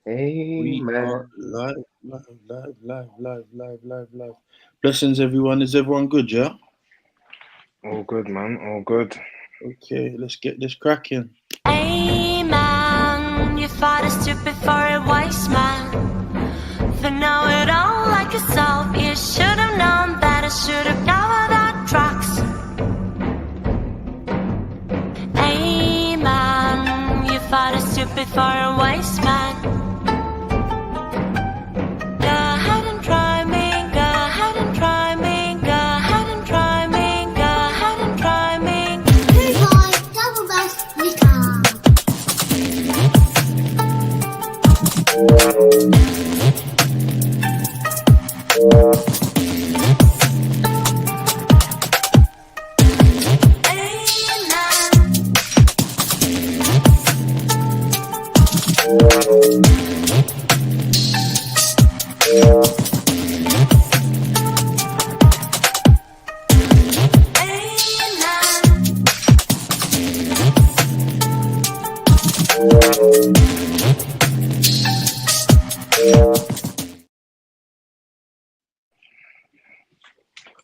We are Amen. live. Blessings, everyone. Is everyone good? Yeah. All good, man. All good. Okay, let's get this cracking. Amen. Your father's stupid for a wise man. For know it all like yourself. You should have known that I should have covered our tracks. Amen. Your father's stupid for a wise man. Go ahead and try me. Go ahead and try me. Go ahead and try me. Go ahead and try me. Double bass recap.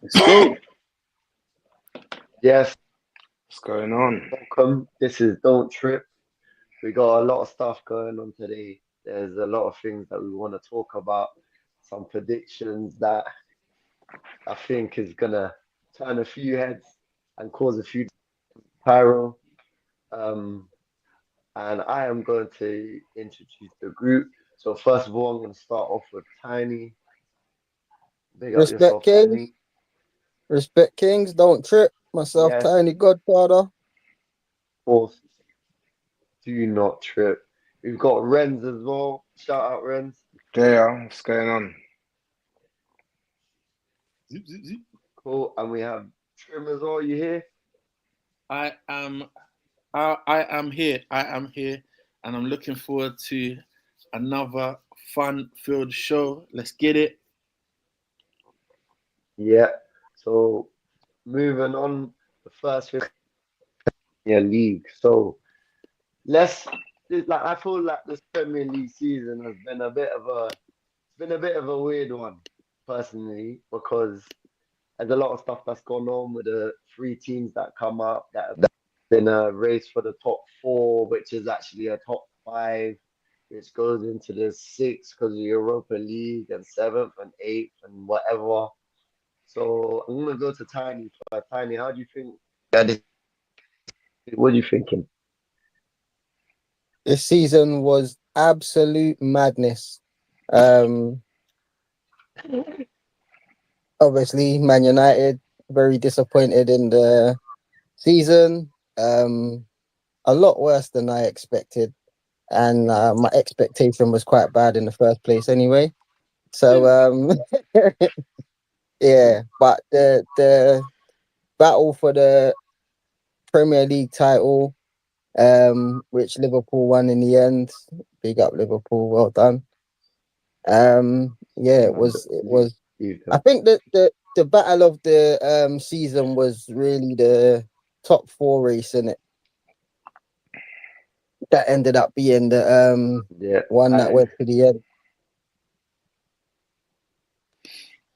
Let's go. Yes, What's going on? welcome. This is Don't Trip. We got a lot of stuff going on today. There's a lot of things that we want to talk about. Some predictions that I think is gonna turn a few heads and cause a few pyro. Um, and I am going to introduce the group. So first of all, I'm going to start off with Tiny. Big up Respect yourself, Kings, Tiny. respect Kings, don't trip. Myself, Yes, Tiny Godfather. of course. Do not trip. We've got Renz as well. Shout out Renz. Yeah, what's going on? Zip. Cool. And we have Trim as well. You here? I am. I am here. I am here, and I'm looking forward to another fun-filled show. Let's get it. Yeah. So moving on, the first Premier League. So let's like I feel like this Premier League season has been a bit of a weird one personally because there's a lot of stuff that's gone on with the three teams that come up that have been a race for the top four, which is actually a top five, which goes into the sixth because of Europa League and seventh and eighth and whatever. So I'm gonna go to Tiny first. Tiny, how do you think? What are you thinking? This season was absolute madness. Um, Obviously, Man United very disappointed in the season. A lot worse than I expected, and my expectation was quite bad in the first place anyway. So yeah, but the battle for the Premier League title, which Liverpool won in the end. Big up Liverpool, well done. Yeah, it Man, was it was you I go. think that the battle of the season was really the top four race in it that ended up being the Yeah. one that And went to the end.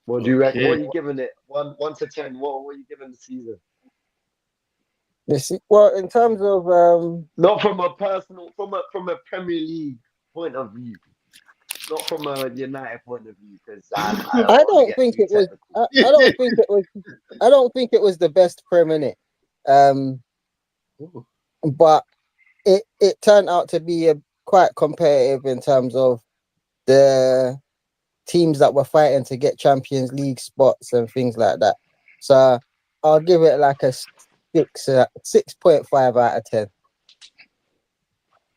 what do you reckon? What Okay. are you giving it? One to ten. What are you giving the season? Well, in terms of Not from a personal, from a Premier League point of view, not from a United point of view, because I don't I want to don't get think too it was technical. I don't think it was I don't think it was the best Premier League. Um but it turned out to be a quite competitive in terms of the teams that were fighting to get Champions League spots and things like that. So I'll give it like a 6.5 out of 10.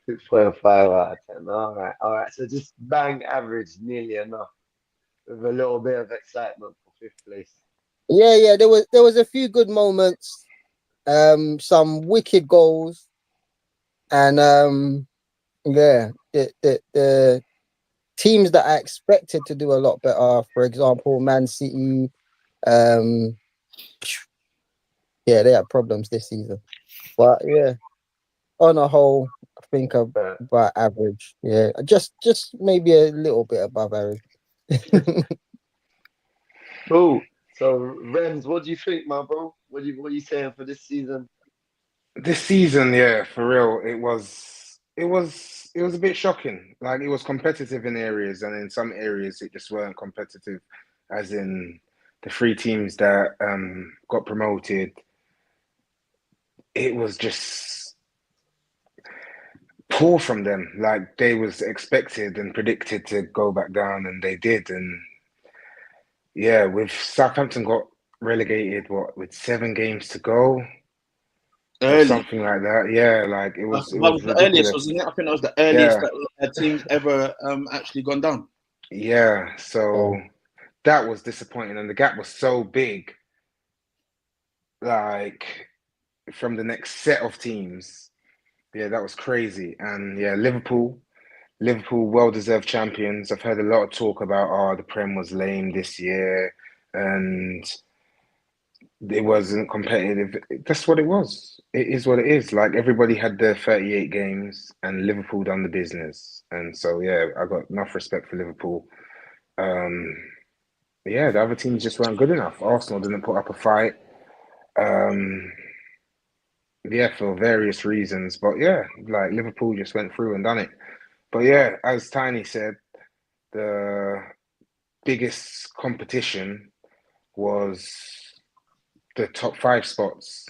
6.5 out of 10. All right. So just bang average, nearly enough, with a little bit of excitement for fifth place. Yeah, there was a few good moments, some wicked goals, and yeah, the teams that I expected to do a lot better, for example, Man City, um, yeah, they had problems this season. But yeah, on a whole, think Uh, about average. Yeah, just maybe a little bit above average. cool. So, Renz, what do you think, my bro? What are you saying for this season? This season, yeah, for real, it was a bit shocking. Like it was competitive in areas, and in some areas it just weren't competitive. As in the three teams that got promoted, it was just poor from them. Like they was expected and predicted to go back down, and they did. And yeah, with Southampton got relegated, what with 7 games to go or Early. something like that. Yeah, like it That was it was was the earliest, ridiculous. wasn't it? I think that was the earliest Yeah, that a team's ever actually gone down. yeah. So Oh, that was disappointing, and the gap was so big. Like from the next set of teams, yeah, that was crazy. And yeah, Liverpool, well-deserved champions. I've heard a lot of talk about, the Prem was lame this year, and it wasn't competitive. That's what it was. It is what it is. Like everybody had their 38 games, and Liverpool done the business. And so yeah, I got enough respect for Liverpool. Um, yeah, the other teams just weren't good enough. Arsenal didn't put up a fight. Um, yeah, for various reasons. But yeah, like Liverpool just went through and done it. But yeah, as Tiny said, the biggest competition was the top 5 spots.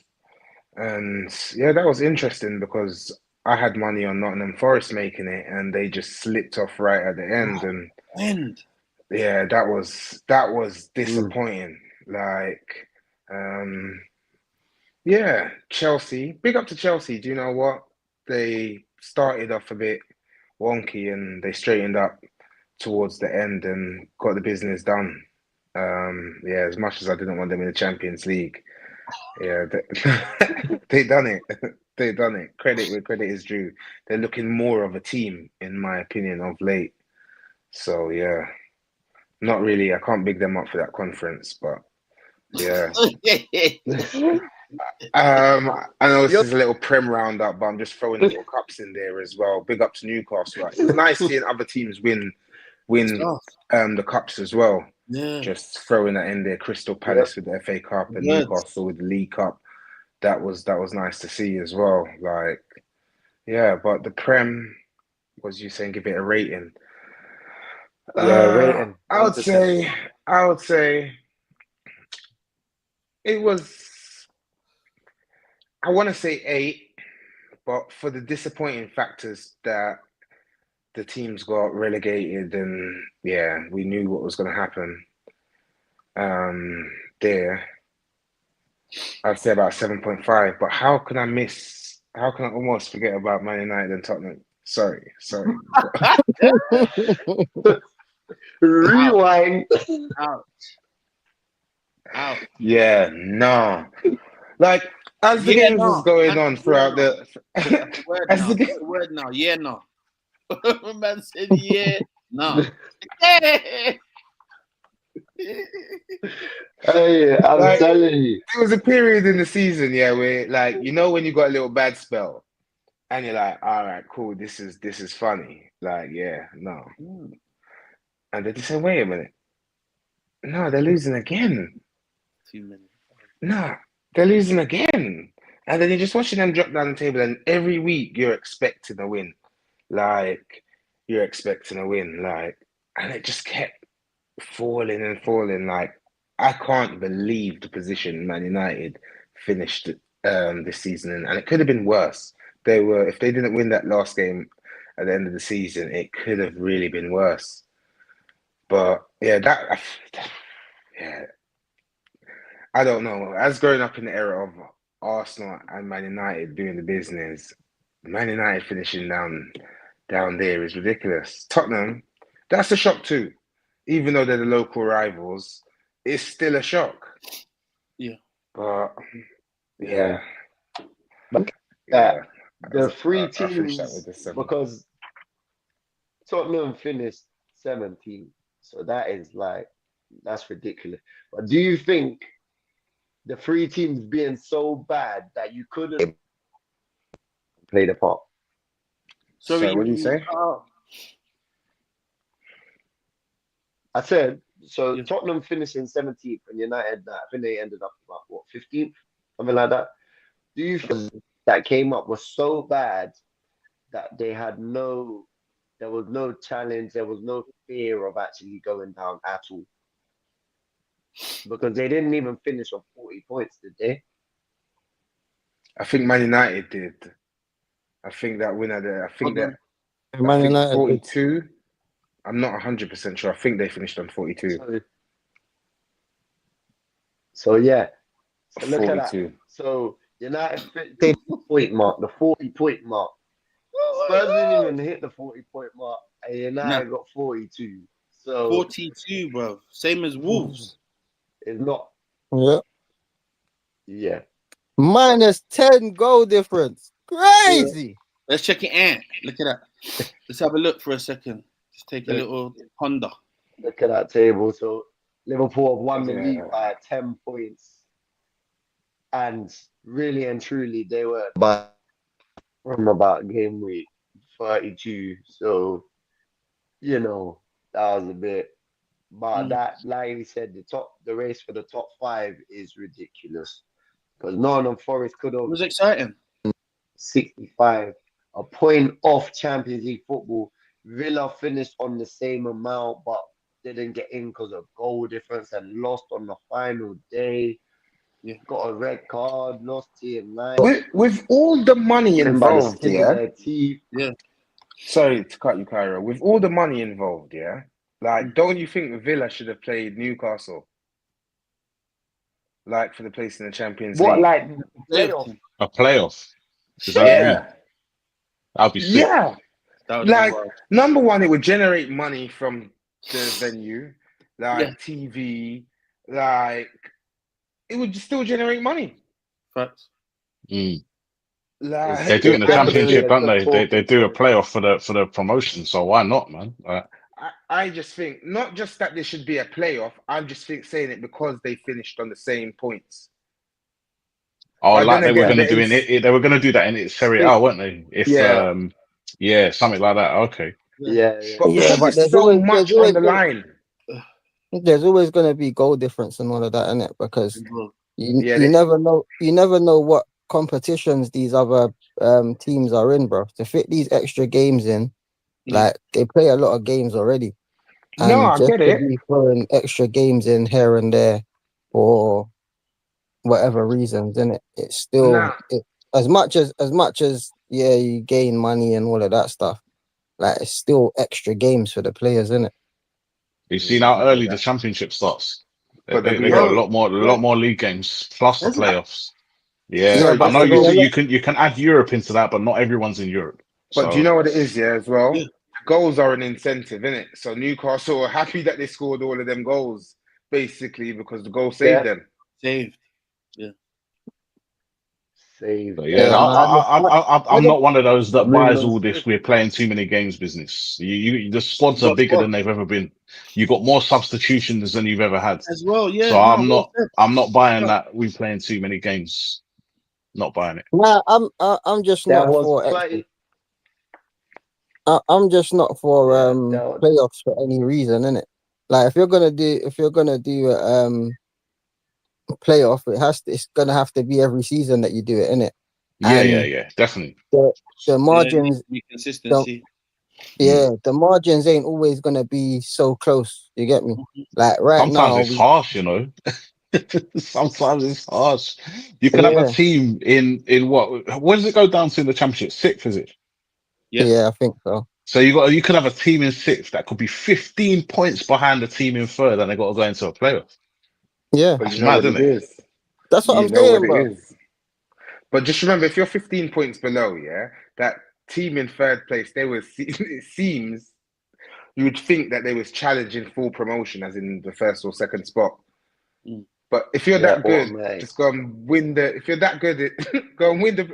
And yeah, that was interesting because I had money on Nottingham Forest making it, and they just slipped off right at the end. And And yeah, that was Mm. disappointing. Like, um, yeah, Chelsea. Big up to Chelsea. Do you know what? They started off a bit wonky, and they straightened up towards the end and got the business done. Yeah, as much as I didn't want them in the Champions League, yeah, they done it. They done it. Credit where credit is due. They're looking more of a team, in my opinion, of late. So yeah, not really. I can't big them up for that conference, but yeah. I know this Yep. is a little Prem roundup, but I'm just throwing the little cups in there as well. Big up to Newcastle. Right? It was nice seeing other teams win stuff. the cups as well. Yeah. Just throwing that in there. Crystal Yep. Palace with the FA Cup and Good. Newcastle with the League Cup. That was nice to see as well. Like, yeah, but the Prem, was you saying give it a rating? Yeah, rating I one would to ten. say I would say it was. I want to say 8, but for the disappointing factors that the teams got relegated, and yeah, we knew what was going to happen. There, I'd say about 7.5. But how can I miss? How can I almost forget about Man United and Tottenham? Sorry. Out. Rewind. Out. Out. Yeah, no. Like as the Yeah, games was no. going Man, on yeah, throughout no. the, That's the word as now. the That's game, the word now. Yeah, no. Man said, yeah, no. Hey, Hey, I'm like telling you. there was a period in the season, yeah, where like when you got a little bad spell, and you're like, all right, cool, this is funny. Like, yeah, no. And they just say, wait a minute, no, they're losing again. Too many. No, they're losing again. And then you're just watching them drop down the table, and every week you're expecting a win. Like, you're expecting a win. Like, and it just kept falling and falling. Like, I can't believe the position Man United finished this season in. And it could have been worse. If they didn't win that last game at the end of the season, it could have really been worse. But yeah, yeah, I don't know. As growing up in the era of Arsenal and Man United doing the business, Man United finishing down there is ridiculous. Tottenham, that's a shock too. Even though they're the local rivals, it's still a shock. Yeah. But Yeah. yeah, But yeah. the three I'll finish that with teams, the 7. because Tottenham finished 17th. So that's ridiculous. But do you think the three teams being so bad that you couldn't play the part? Sorry, what did you say? I said, so Yeah. Tottenham finishing 17th and United, I think they ended up about, what, 15th? Something like that. Do you feel that came up was so bad that there was no challenge, there was no fear of actually going down at all? Because they didn't even finish on 40 points, did they? I think Man United did. I think that winner there. I think Hold that. Man I think United. 42. I'm not 100% sure. I think they finished on 42. So yeah. So look at that. 42. So United hit the point mark, the 40-point mark. Spurs didn't even hit the 40-point mark, and United got 42. So 42, bro. Same as Wolves. it's not. Yeah. Yeah. Minus 10 goal difference. Crazy. Let's check it out. Look at that. Let's have a look for a second. Just take a little ponder. Look at that table. So Liverpool have won the Yeah. league by 10 points. And really and truly, they were from about game week 32. So, you know, that was a bit. But that, like you said, the race for the top 5 is ridiculous. Because Nottingham Forest could It have was exciting. 65, a point off Champions League football. Villa finished on the same amount, but didn't get in because of goal difference and lost on the final day. Yeah. Got a red card, lost TM9. With all the money Playing by the involved, skin of yeah. their teeth. Yeah. Sorry to cut you, Kyra. With all the money involved, yeah. Like, don't you think Villa should have played Newcastle? Like for the place in the Champions What, League? like playoff? A playoff? Is that what you mean? Yeah. That'd be sick. Yeah. That would Like, be wild. number one, it would generate money from the venue, like Yeah. TV, like it would still generate money. Facts. Mm. Like They do it in the Definitely Championship, a don't good they? They talking do a point. playoff for the promotion, so why not, man? I just think not just that there should be a playoff. I'm just saying it because they finished on the same points. Oh, But like then they were again, going to do they were going to do that in Serie A, weren't they? If Yeah. yeah, something like that. Okay. Yeah. But Yeah, because but there's so much on the line. There's always going to be goal difference and all of that, innit? Because you they- never know what competitions these other teams are in, bro. To fit these extra games in, like they play a lot of games already. And No, I just get to it. be throwing extra games in here and there for whatever reasons, innit? It's still Nah. as much as yeah, you gain money and all of that stuff. Like it's still extra games for the players, innit? You see how early the Championship starts. But They got a lot more league games plus the playoffs. Yeah, Yeah, but I know there'll be a lot- you can add Europe into that, but not everyone's in Europe. But do you know what it is, as well? Yeah. Goals are an incentive, innit? So Newcastle are happy that they scored all of them goals, basically, because the goal saved them. Saved. Yeah. Saved. But yeah, man. I'm not one of those that moving buys on all this. We're playing too many games business. The squads are bigger than they've ever been. You got more substitutions than you've ever had. As well, yeah. So I'm not buying that. We're playing too many games. Not buying it. Nah, I'm just That not was for quite. I'm just not for that- playoffs for any reason, innit? Like if you're gonna do playoff, it's gonna have to be every season that you do it, innit? Yeah, definitely. The margins, consistency. the margins ain't always gonna be so close. You get me? Like right now, Sometimes it's harsh, you know. Sometimes it's harsh. You can have a team in what? Where does it go down to in the Championship? 6th, is it? Yeah, I think so. So you could have a team in 6th that could be 15 points behind the team in 3rd, and they got to go into a playoff. Yeah, But That's you know mad, what isn't it it? is. that's what I'm saying, bro. But just remember, if you're 15 points below, yeah, that team in 3rd place, it seems you would think that they was challenging full promotion, as in the 1st or 2nd spot. But if you're that good, just go and win if you're that good, go and win the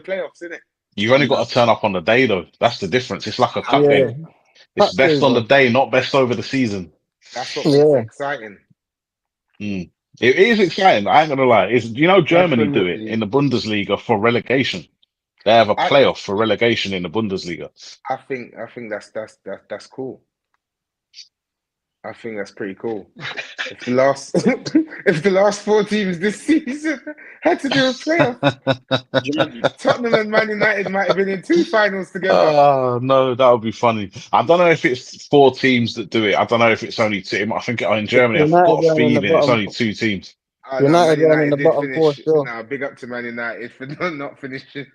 playoffs, innit? You've only got to turn up on the day, though. That's the difference. It's like a cup game. It's Cup best game, on the bro. day, not best over the season. That's what makes it exciting. It is exciting. I ain't gonna lie. Germany do it Definitely. in the Bundesliga for relegation. They have a I playoff for relegation in the Bundesliga. I think that's cool. I think that's pretty cool. If the last if the last 4 teams this season had to do a playoff, Tottenham and Man United might have been in 2 finals together. Oh no, that would be funny. I don't know if it's 4 teams that do it. I don't know if it's only 2. I think in Germany, I've United got a weren't in the feeling it's bottom. only 2 teams. Oh, no, Man United weren't in the United did bottom 4 finish. still. No, big up to Man United for not finishing.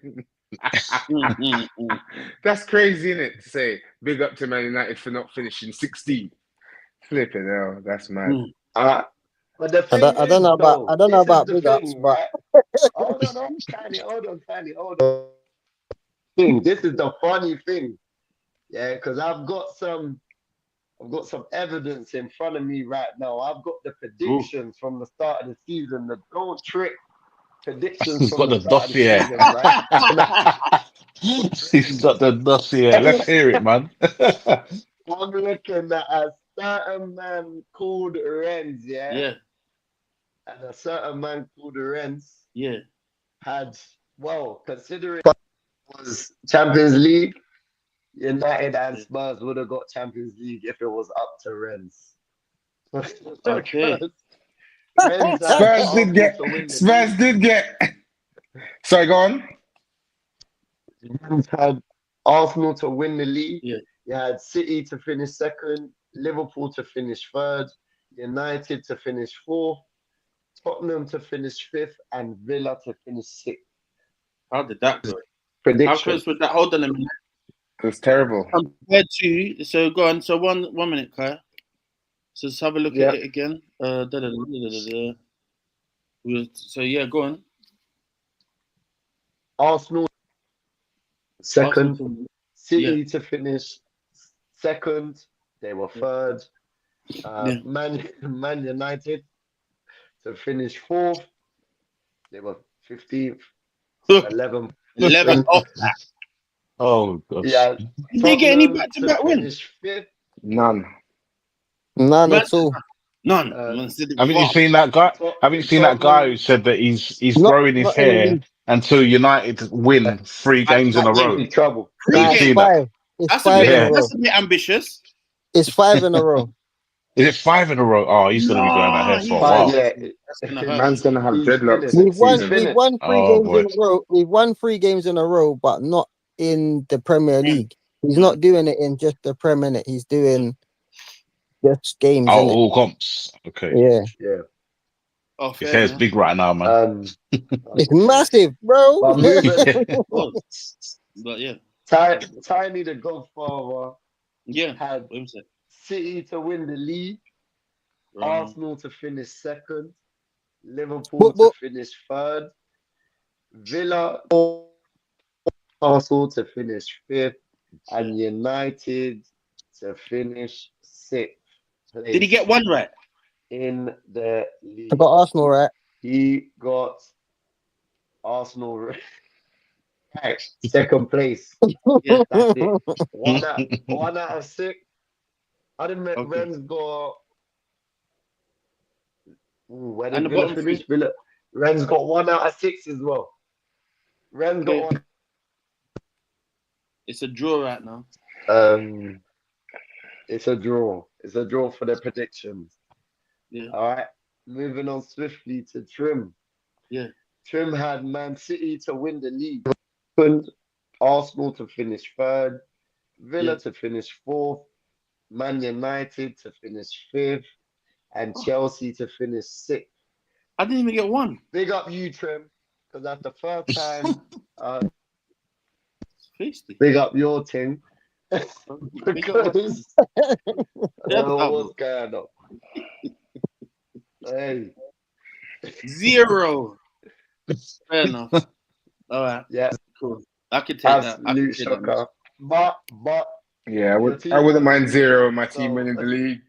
Mm. That's crazy, isn't it? To say big up to Man United for not finishing 16. Flipping hell, that's mad. Mm. But the I thing don't, I don't is, know about though, I don't know this is about the big ups, thing, but right? Hold on, hold on. This is the funny thing, yeah, because I've got some evidence in front of me right now. I've got the predictions from the start of the season, the don't trick predictions He's from got the the start of the dossier. season, right? He's got the dossier. Let's hear it, man. I'm looking at a certain man called Renz, yeah? Yeah, And a certain man called Renz yeah. had, well, considering it was Champions League, United and Spurs would have got Champions League if it was up to Renz. Okay. Renz had Spurs did Arsenal get. to win the Spurs league. did get. Sorry, go on. Renz had Arsenal to win the league. Yeah. You had City to finish second, Liverpool to finish third, United to finish fourth, Tottenham to finish fifth, and Villa to finish sixth. How did that go? How Prediction. close was that? Hold on a minute. It was terrible. Compared to, so go on. So one minute, Kai. So let's have a look Yeah. at it again. So yeah, go on. Arsenal second, Arsenal, City to finish second, they were third. Yeah. Man United to finish fourth, they were 15th, 11th. 11 off that. Oh gosh. Yeah, Did they get any Tottenham back-to-back to wins? finish fifth. None. none Man- at all. None. Uh, Man City Haven't you fucked. seen that guy? Tot- Haven't you seen that guy who Tottenham- said that he's Not- growing his not in the hair league. until United win 3 games in a row? Big trouble. Three Did you games. see that? 5. It's That's 5 in a Yeah. row. That's a bit ambitious. It's 5 in a row. Is it 5 in a row? Oh, he's going to be growing that hair for a Five, while. Yeah, That's gonna hurt. Man's gonna have He's dreadlocks finished. next We've season. won 3 Oh, games boy. in a row. We've won 3 games in a row, but not in the Premier League. He's not doing it in just the Premier League. He's doing just games, Oh, innit? all comps. Okay. Yeah. Yeah. Oh, His fair hair's enough. big right now, man. It's massive, bro. But moving, But yeah, Tiny the Godfather yeah. had What was it? City to win the league, Right. Arsenal to finish second, Liverpool But- to finish third, Villa, Arsenal to finish fifth, and United to finish sixth. Did he get one right? in the I league? got Arsenal right. He got Arsenal right, second place. Yeah. That's it. One out of 6. I didn't make Okay. Ren's got. Where And did the Villa bottom finish? Ren's got 1 out of 6 as well. Ren's got Okay. It's a draw right now. one. It's a draw. It's a draw for the predictions. Yeah. All right. Moving on swiftly to Trim. Yeah. Trim had Man City to win the league. Second, Arsenal to finish third. Villa Yeah. to finish fourth. Man United to finish fifth. And Chelsea to finish sixth. I didn't even get one. Big up you, Trim. Because that's the first time. Tasty. Big up your team. Big up Because Yeah, what's going on? Hey, 0. Fair enough. All right. yeah, Cool. I can take that. I can absolute take that. shocker. But Yeah, Your team I wouldn't won mind the 0 league, my team so- winning the league.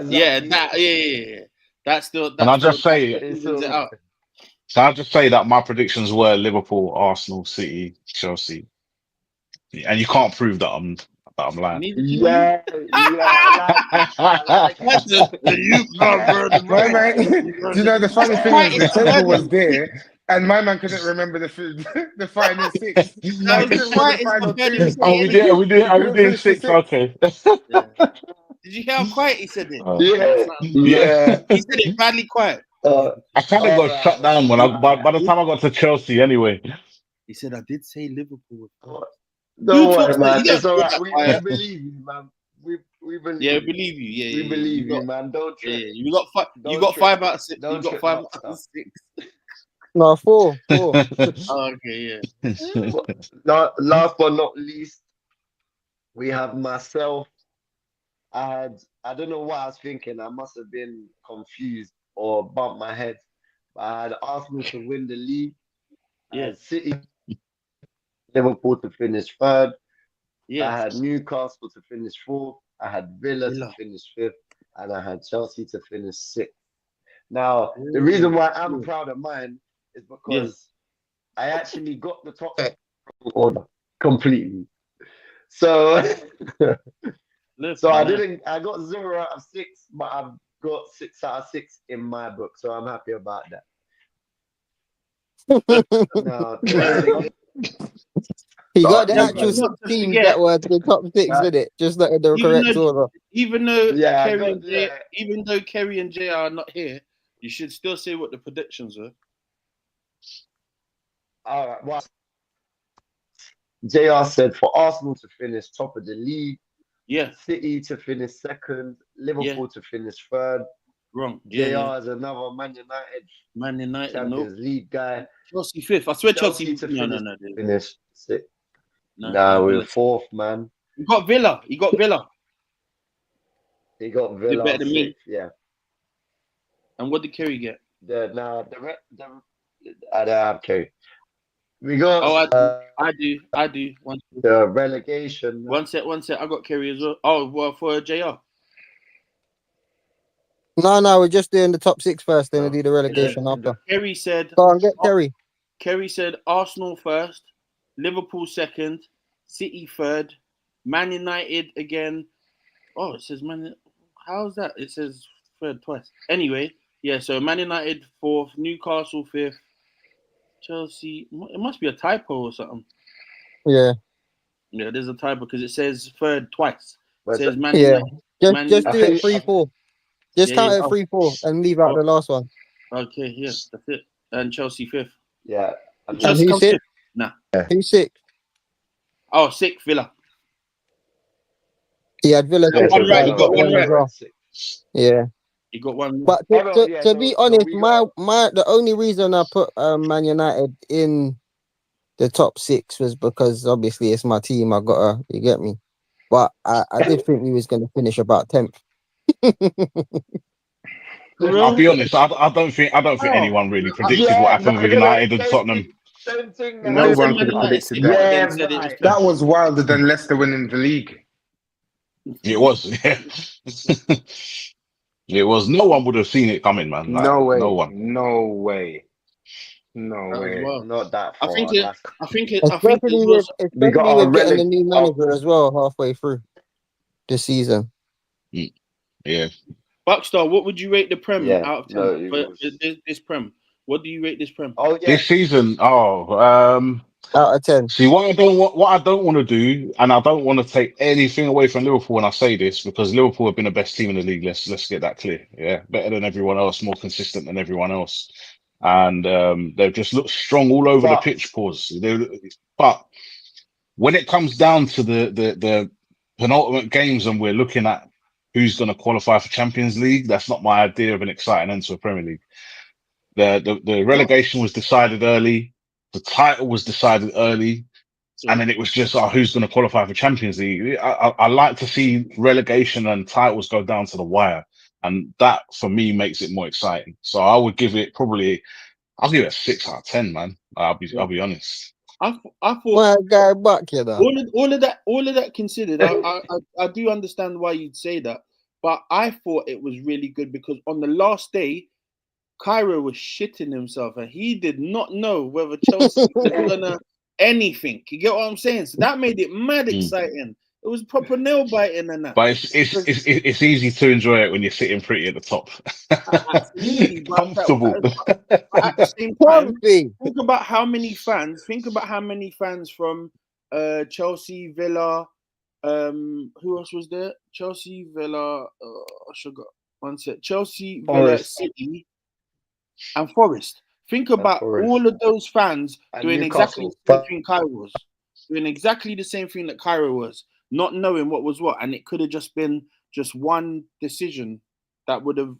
Yeah, yeah. That's still. And I'll just say, It's evens it out. so I'll just say that my predictions were Liverpool, Arsenal, City, Chelsea. And you can't prove that I'm lying. Neither do yeah, I like That's just you can't, bro. Right, man. Do you know the funny thing is the table was there And my man couldn't remember the final six. That He was the couldn't remember the quietest final I've heard him two. say Oh, we did. anything. We couldn't doing finish the 6. six. Okay. Yeah. Did you hear how quiet he said it? Yeah, Yeah. yeah. He said it badly quiet. I kind of All got right. shut down when by the time I got to Chelsea. Anyway. He said, I did say Liverpool. Don't Who worry, talks man. that? You It's don't all talk right. that We quiet. believe you, man. We believe Yeah, we you. believe you. Yeah, We yeah, believe you. you, man. Don't Yeah, trip. you got five. You Don't got trip. 5 out of 6. You Don't got trip, 5 out Rockstar. of 6. No, 4. Oh, okay, yeah. Last but not least, we have myself. I don't know what I was thinking. I must have been confused or bumped my head. But I had Arsenal to win the league. I Yeah, had City, Liverpool to finish third. I yeah. had Newcastle to finish fourth. I had Villa to Villa. finish fifth. And I had Chelsea to finish sixth. Now, the reason why I'm proud of mine is Yeah. because I actually got the top order completely. So, Look, I man. didn't. I got 0 out of 6, but I've got 6 out of 6 in my book. So I'm happy about that. Now, the relegation. He got the Start actual season. 6 Not to teams forget, that were the top 6, Uh, did it? Just not in the even correct though, order. even though Yeah, I Kerry got and Jay, yeah. even though Kerry and Jay are not here, you should still say what the predictions were. All right. Well, JR said for Arsenal to finish top of the league, Yeah, City to finish second, Liverpool to finish third. wrong. JR Yeah. is another Man United Man United, Champions League guy. Chelsea 5th. I swear Chelsea. To No, finish sixth. no. Nah, we're Villa. fourth, man. You got Villa. You got Villa. He got They're Villa better than me. sixth. Yeah. And what did Kerry get? I don't have Kerry. We got Oh, I do. the relegation. One set. I got Kerry as well. Oh, well, for JR. No, we're just doing the top 6 first, then we'll do the relegation Yeah. after. Kerry said. Go on, get Kerry. Kerry said Arsenal first, Liverpool second, City third, Man United again. Oh, it says Man. How's that? It says third twice. Anyway, yeah. So Man United fourth, Newcastle fifth, Chelsea. It must be a typo or something. Yeah. Yeah, there's a typo because it says third twice. It Where's says that? Man Yeah. United. Just I do it think- 3-4. Just count it Oh, 3-4 and leave out the last one. okay, yeah, that's it. And Chelsea fifth. Yeah. Chelsea who's comes sixth? fifth. Nah. Who's 6? Oh, sixth, Villa. He had Villa. Yeah, one right, He you got one right. as well. Yeah. You got one. But to be honest, the only reason I put Man United in the top 6 was because obviously it's my team. You get me. But I did think we was going to finish about 10th. I'll be honest. I don't think anyone really predicted what happened with United and Tottenham. Same thing. No Man said one Man could have United predicted second, that. but then Yeah, said it was right. That was wilder than Leicester winning the league. It was. Yeah. It was. No one would have seen it coming, man. Like, No way. No one. No way. No That was way. wild. Not that I far. think it Especially was. We got a with getting a new manager as well halfway through the season. Yeah. Buckstar, what would you rate the Prem Yeah, out of 10? no, it for was- this Prem. What do you rate this Prem? Oh yeah. This season, Out of 10. see what I don't want to do, and I don't want to take anything away from Liverpool when I say this, because Liverpool have been the best team in the league. Let's get that clear. Yeah, better than everyone else, more consistent than everyone else, and they've just looked strong all over the pitch. But when it comes down to the penultimate games, and we're looking at who's going to qualify for Champions League, that's not my idea of an exciting end to a Premier League. The relegation was decided early. The title was decided early, and then it was just who's going to qualify for Champions League. I like to see relegation and titles go down to the wire, and that for me makes it more exciting. So I would give it I'll give it a 6 out of 10, man. I'll be honest. I thought Well, guy back, you know. all of that considered, I do understand why you'd say that, but I thought it was really good because on the last day, Cairo was shitting himself and he did not know whether Chelsea was gonna anything. You get what I'm saying? So that made it mad exciting. It was proper nail biting and that. But it's easy to enjoy it when you're sitting pretty at the top. Absolutely, Comfortable. but at the same time, Comfy. think about how many fans. Think about how many fans from Chelsea, Villa. Who else was there? Chelsea, Villa. I forgot. One sec. Chelsea, Villa, Forest. City, and Forest. Think And about Forest. all of those fans And doing exactly Newcastle. the same thing Cairo was. Doing exactly the same thing that Cairo was, not knowing what was what, and it could have just been just one decision that would have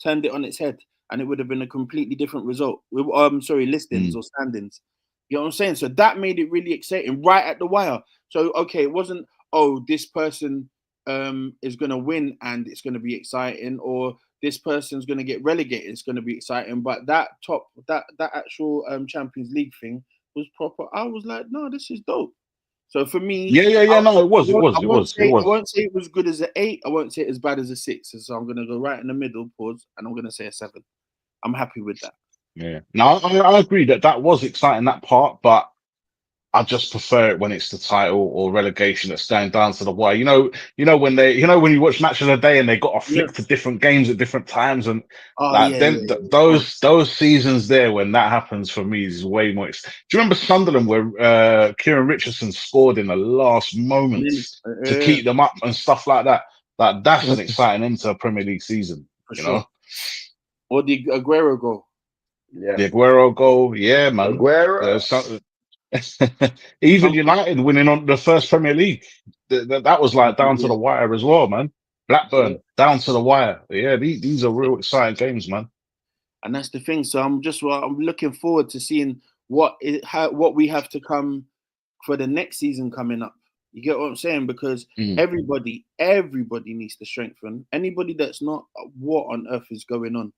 turned it on its head, and it would have been a completely different result. Listings or standings. You know what I'm saying? So that made it really exciting right at the wire. So okay, it wasn't, oh, this person is gonna win and it's gonna be exciting, or this person's gonna get relegated, it's gonna be exciting. But that actual Champions League thing was proper. I was like, no, this is dope. So for me, Yeah. No, it was. I won't say it was good as an 8. I won't say it as bad as a 6. So I'm gonna go right in the middle, pause, and I'm gonna say a 7. I'm happy with that. Yeah. No, I agree that was exciting, that part, but I just prefer it when it's the title or relegation that's going down to the wire. You know when you watch Match of the Day and they got to flick to different games at different times, and those seasons there when that happens for me is way more. Do you remember Sunderland where Kieran Richardson scored in the last moments to keep them up and stuff like that? That's an exciting end to a Premier League season, for you sure. know. Or the Aguero goal. Yeah. The Aguero goal, yeah, man. Aguero. Even United winning on the first Premier League, that was like down to the wire as well, man. Blackburn down to the wire. Yeah, these are real exciting games, man. And that's the thing. So I'm looking forward to seeing what we have to come for the next season coming up. You get what I'm saying? Because everybody needs to strengthen. Anybody that's not, what on earth is going on?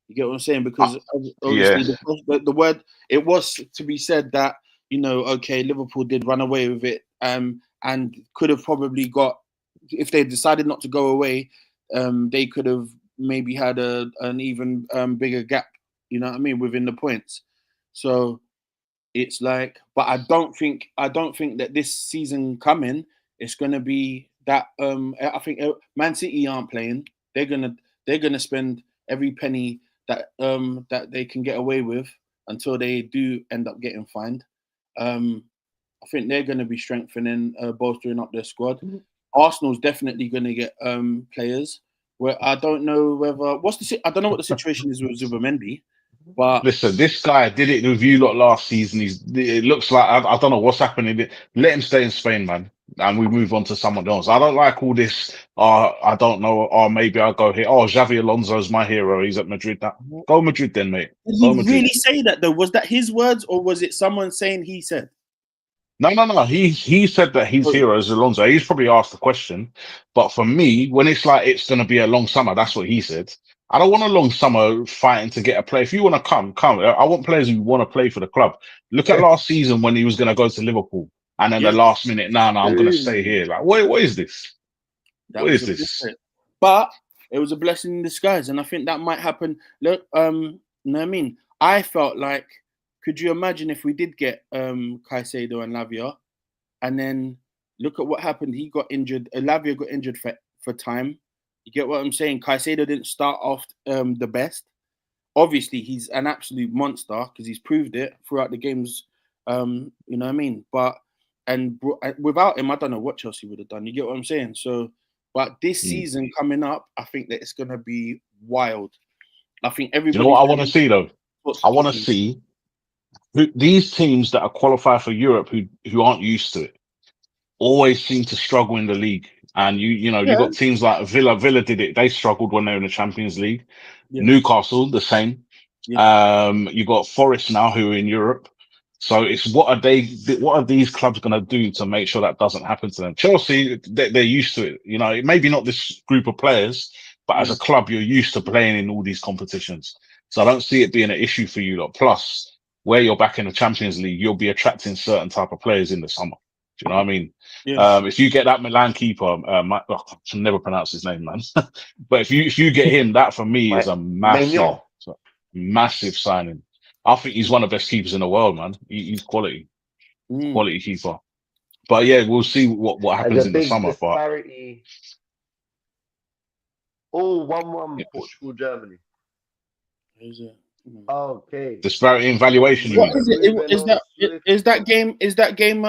You get what I'm saying? Because obviously the word, it was to be said that, okay, Liverpool did run away with it, and could have probably got, if they decided not to go away, they could have maybe had an even bigger gap, you know what I mean, within the points. So it's like, but I don't think that this season coming it's gonna be that. I think Man City aren't playing. They're gonna spend every penny that they can get away with until they do end up getting fined. I think they're going to be strengthening, bolstering up their squad. Arsenal's definitely going to get players. Where I don't know whether I don't know what the situation is with Zubimendi, but listen, this guy did it with you lot last season. It looks like I don't know what's happening. Let him stay in Spain, man, and we move on to someone else. I don't like all this. I don't know. Or maybe I'll go here. Oh, Xavi Alonso's my hero. He's at Madrid now. Go Madrid then, mate. Did he really say that though? Was that his words or was it someone saying he said? No. He said that his hero is Alonso. He's probably asked the question, but for me, when it's like it's going to be a long summer, that's what he said. I don't want a long summer fighting to get a play. If you want to come. I want players who want to play for the club. Look at last season when he was going to go to Liverpool, and then the last minute, no, I'm going to stay here. Like, what is this? What is this? But it was a blessing in disguise, and I think that might happen. Look, you know what I mean? I felt like, could you imagine if we did get Caicedo and Lavia, and then look at what happened? He got injured. Lavia got injured for time. You get what I'm saying? Caicedo didn't start off the best. Obviously, he's an absolute monster because he's proved it throughout the games. You know what I mean? But without him, I don't know what Chelsea would have done. You get what I'm saying? So, but this season coming up, I think that it's gonna be wild. I think everybody. You know what I want to see though? I want to see these teams that are qualified for Europe who aren't used to it always seem to struggle in the league. And you got teams like Villa. Villa did it. They struggled when they were in the Champions League. Yeah. Newcastle, the same. Yeah. You got Forest now who are in Europe. So it's what are these clubs going to do to make sure that doesn't happen to them? Chelsea, they're used to it. Maybe not this group of players, but as a club, you're used to playing in all these competitions. So I don't see it being an issue for you lot. Plus, where you're back in the Champions League, you'll be attracting certain type of players in the summer. Do you know what I mean? Yes. If you get that Milan keeper, I can never pronounce his name, man. But if you get him, that for me is a massive signing. I think he's one of the best keepers in the world, man. He's quality keeper. But yeah, we'll see what There's happens a in the big summer. But disparity. All 1-1 yeah. Portugal, Germany. Is it? Okay. Disparity in valuation, you What mean? is it? Moving Is on that swift. is that game? Is that game?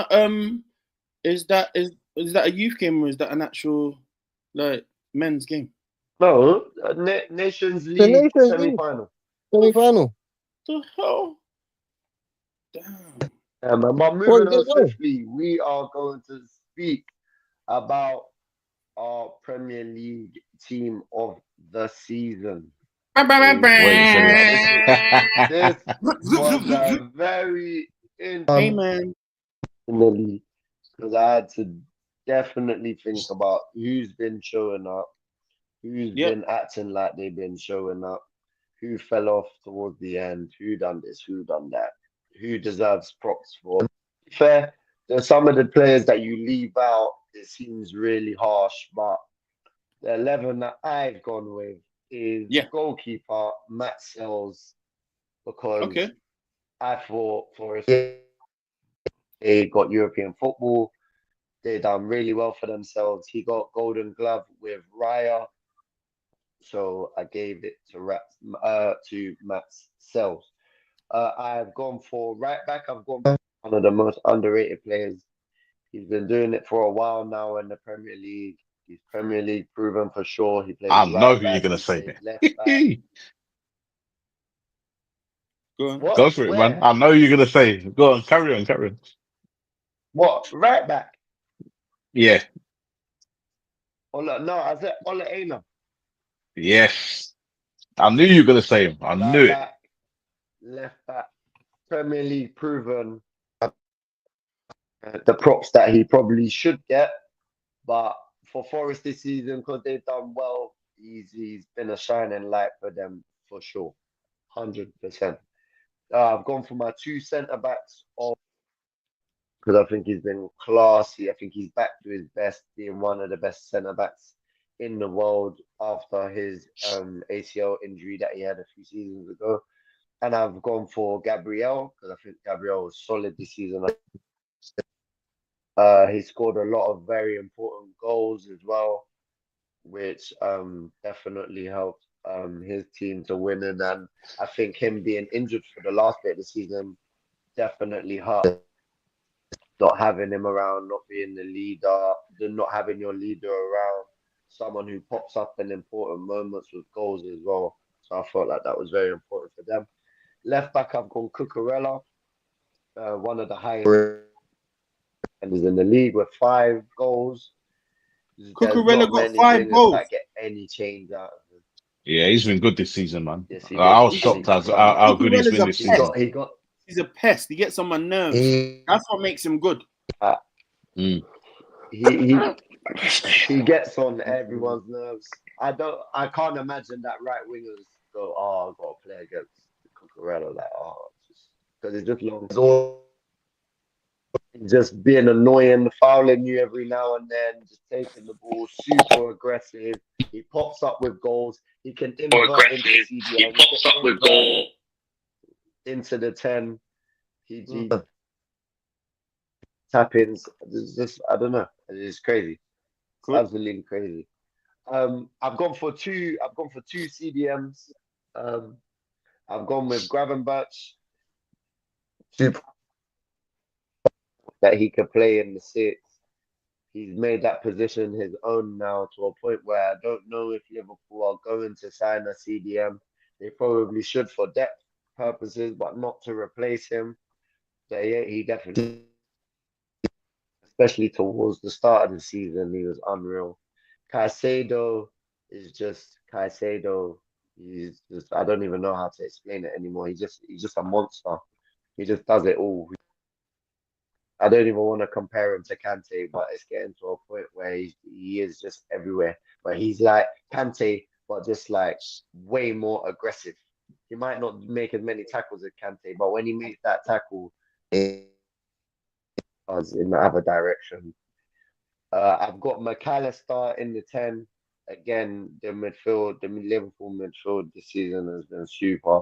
Is that a youth game or is that an actual like men's game? No, Nations The League Nations League semi-final. semi-final. The hell? Damn. But What moving did on it go? swiftly, we are going to speak about our Premier League team of the season. Wait, so This was a very Hey man. in the league because I had to definitely think about who's been showing up, who's Yep. been acting like they've been showing up, who fell off towards the end, who done this, who done that, who deserves props for. To be fair, there's some of the players that you leave out, it seems really harsh, but the 11 that I've gone with is Yeah. goalkeeper Matt Sells because Okay. I thought for a they got European football. They done really well for themselves. He got Golden Glove with Raya, so I gave it to Matt Sells. I've gone for right back. I've gone for one of the most underrated players. He's been doing it for a while now in the Premier League. He's Premier League proven for sure. He plays I know right who you're back. gonna He say, plays man. left back. Go on. What? Go for it, man. Where? I know you're gonna say. Go on, carry on, carry on. What? Right back? Yeah, Ola, no, I said Ola Aina. yes. I knew you were gonna say him. I knew Right it. back, left back. Premier League proven. The props that he probably should get. But for Forest this season, because they've done well, he's been a shining light for them for sure. 100%. I've gone for my two centre backs because I think he's been classy. I think he's back to his best, being one of the best centre backs in the world after his ACL injury that he had a few seasons ago. And I've gone for Gabriel because I think Gabriel was solid this season. He scored a lot of very important goals as well, which definitely helped his team to win. And I think him being injured for the last bit of the season definitely hurt. Not having him around, not being the leader, not having your leader around, someone who pops up in important moments with goals as well. So I felt like that was very important for them. Left back, I've gone Cucurella, one of the highest and is in the league with 5 goals. There's Cucurella not got many 5 goals. wingers that get any change out of him. Yeah, he's been good this season, man. Yes, he I did. was shocked as how good he's Cucurella's been a this He season. pest. got he got He's a pest. He gets on my nerves. he That's what makes him good. Mm. he gets on everyone's nerves. I can't imagine that right wingers go, oh, I've got to play against Cucurella, like, oh, because it's just long. It's all just being annoying, fouling you every now and then, just taking the ball, super aggressive. He pops up with goals. He can invert into CDM. He pops up with goals into the 10. He tap ins. It's just I don't know. It's crazy. It's Good. absolutely crazy. I've gone for two. I've gone for two CDMs. I've gone with Gravenberch. Super that he could play in the 6. He's made that position his own now to a point where I don't know if Liverpool are going to sign a CDM. They probably should for depth purposes, but not to replace him. So yeah, he definitely, especially towards the start of the season, he was unreal. Caicedo is just Caicedo. He's just I don't even know how to explain it anymore. He's just a monster. He just does it all. I don't even want to compare him to Kante, but it's getting to a point where he is just everywhere. But he's like Kante, but just like way more aggressive. He might not make as many tackles as Kante, but when he makes that tackle, it goes in the other direction. I've got McAllister in the 10. Again, the Liverpool midfield this season has been super.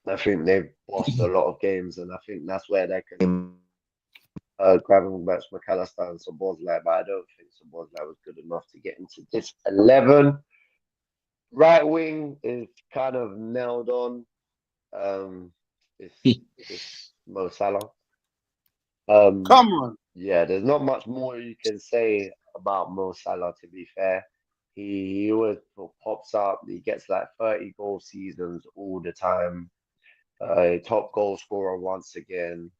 I think they've lost a lot of games, and I think that's where they can Gravenberch, McAllister, and Szoboszlai, but I don't think Szoboszlai was good enough to get into this 11. Right wing is kind of nailed on. It's Mo Salah. Come on. Yeah, there's not much more you can say about Mo Salah, to be fair. He always pops up. He gets like 30 goal seasons all the time. Top goal scorer once again.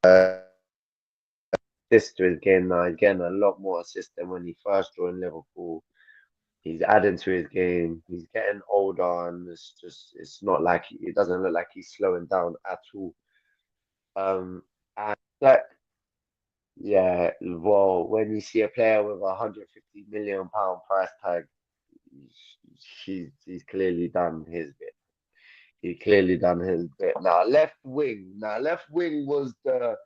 Assist to his game now. He's getting a lot more assists than when he first joined Liverpool. He's adding to his game. He's getting older, and it's not like it doesn't look like he's slowing down at all. And that, yeah, well, when you see a player with £150 million price tag, he's clearly done his bit. He clearly done his bit. Now left wing. Now left wing was that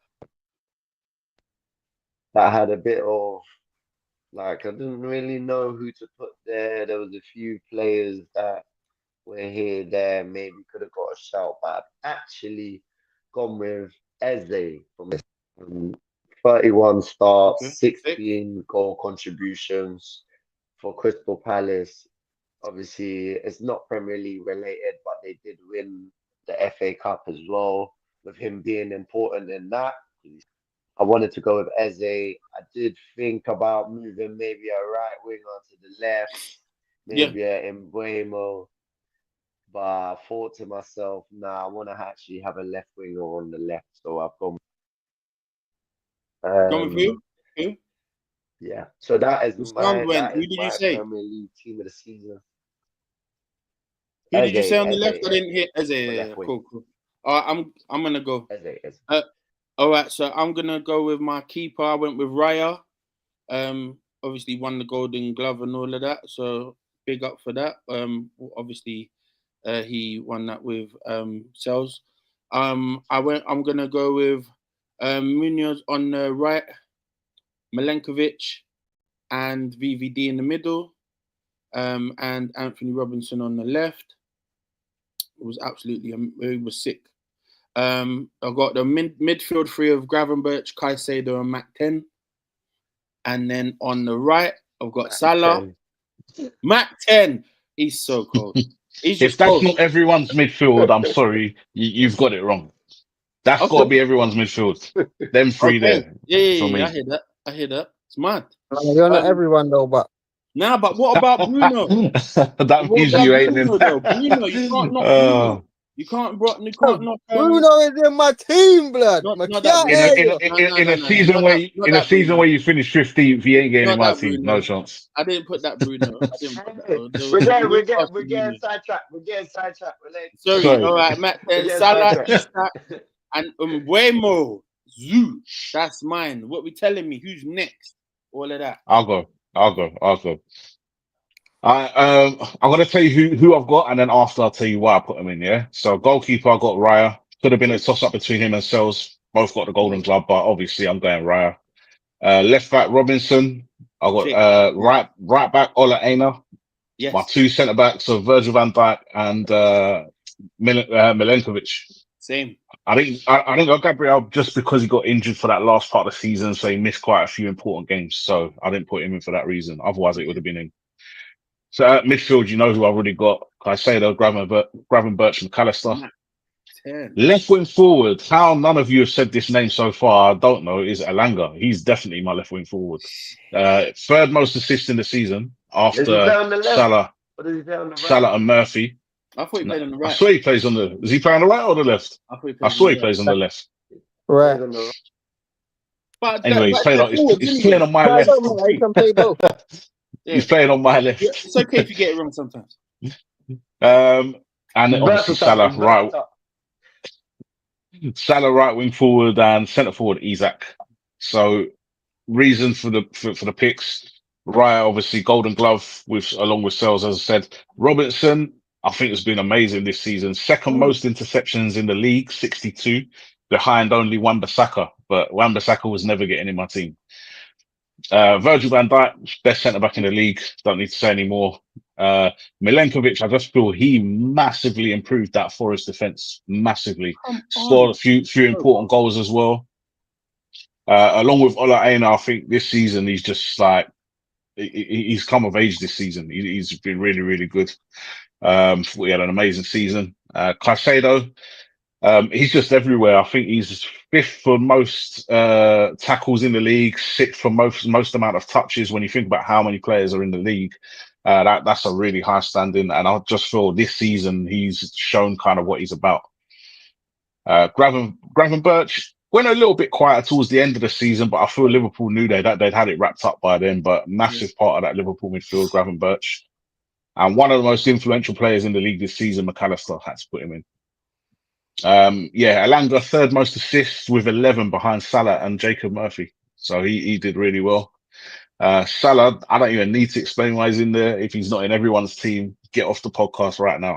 had a bit of like I didn't really know who to put there. There was a few players that were here, there, maybe could have got a shout, but I've actually gone with Eze from 31 starts, Okay. 16 goal contributions for Crystal Palace. Obviously, it's not Premier League related, but they did win the FA Cup as well, with him being important in that. I wanted to go with Eze. I did think about moving maybe a right winger to the left, Yeah. maybe a Mbuemo, but I thought to myself, nah, I want to actually have a left winger on the left, so I've gone. Going with who? Yeah. So that is The sound went. Who my did you say? Premier League team of the season. Who did you say on the Eze, left? I yeah. didn't hear. Eze. Left wing. Cool. All right, I'm gonna go. Eze. All right, so I'm gonna go with my keeper. I went with Raya. Obviously won the Golden Glove and all of that. So big up for that. Obviously, he won that with Sales. I'm gonna go with Munoz on the right, Milenkovic, and VVD in the middle, and Anthony Robinson on the left. It was absolutely, it was sick. I've got the midfield three of Gravenberch, Caicedo, and Mac 10. And then on the right, I've got Salah. 10. Mac 10. He's so cold. He's If just that's cold. not everyone's midfield, I'm sorry, you've got it wrong. That's got to be everyone's midfield. Them three there. Yeah, I hear that. It's mad. You're not everyone though, but Nah, but what about Bruno? That What means about you ain't in. Bruno though? Bruno, you can't knock Bruno. You can't knock Bruno is in my team, blood. not Not that In a season where you finish 15th, he ain't getting in my team. No chance. I didn't put that Bruno. I didn't put that. We're getting sidetracked. Sorry. All right, Matt. Salah, Isak, and Mbuemo. Zoo. That's mine. What we telling me? Who's next? All of that. I'll go. I'm gonna tell you who I've got, and then after I'll tell you why I put them in. Yeah. So goalkeeper, I got Raya. Could have been a toss up between him and Sells. Both got the Golden Glove, but obviously I'm going Raya. Left back Robinson. I got right back Ola Aina. Yes. My two centre backs are Virgil van Dijk and Milenkovic. Same. I think I got Gabriel just because he got injured for that last part of the season, so he missed quite a few important games. So I didn't put him in for that reason. Otherwise, it would have been in. So at midfield, you know who I've already got. Caicedo, Gravenberch, and McAllister. 10. Left wing forward. How none of you have said this name so far, I don't know, is Elanga. He's definitely my left wing forward. Third most assists in the season after Salah and Murphy. I thought he played on the right. I saw he plays on the. Does he play on the right or the left? I saw he plays on the left. right. But anyway, he's playing on my left. He can play both. He's playing on my left. Yeah, it's okay if you get it wrong sometimes. And obviously Salah right wing forward and centre forward Isak. So reason for the picks. Raya obviously Golden Glove along with Sells, as I said. Robertson, I think has been amazing this season. Second most interceptions in the league, 62, behind only Wan-Bissaka, but Wan-Bissaka was never getting in my team. Virgil van Dijk, best centre back in the league. Don't need to say any more. Milenkovic, I just feel he massively improved that Forest defence. Massively. Scored a few important goals as well. Along with Ola Aina, I think this season he's just like he's come of age this season. He's been really, really good. Thought he had an amazing season. Caicedo, he's just everywhere. I think he's fifth for most tackles in the league, sixth for most amount of touches. When you think about how many players are in the league, that's a really high standing. And I just feel this season he's shown kind of what he's about. Gravenberch went a little bit quieter towards the end of the season, but I feel Liverpool knew they'd had it wrapped up by then. But massive part of that Liverpool midfield, Gravenberch. And one of the most influential players in the league this season, McAllister, had to put him in. Elanga, third most assists with 11 behind Salah and Jacob Murphy. So he did really well. Salah, I don't even need to explain why he's in there. If he's not in everyone's team, get off the podcast right now.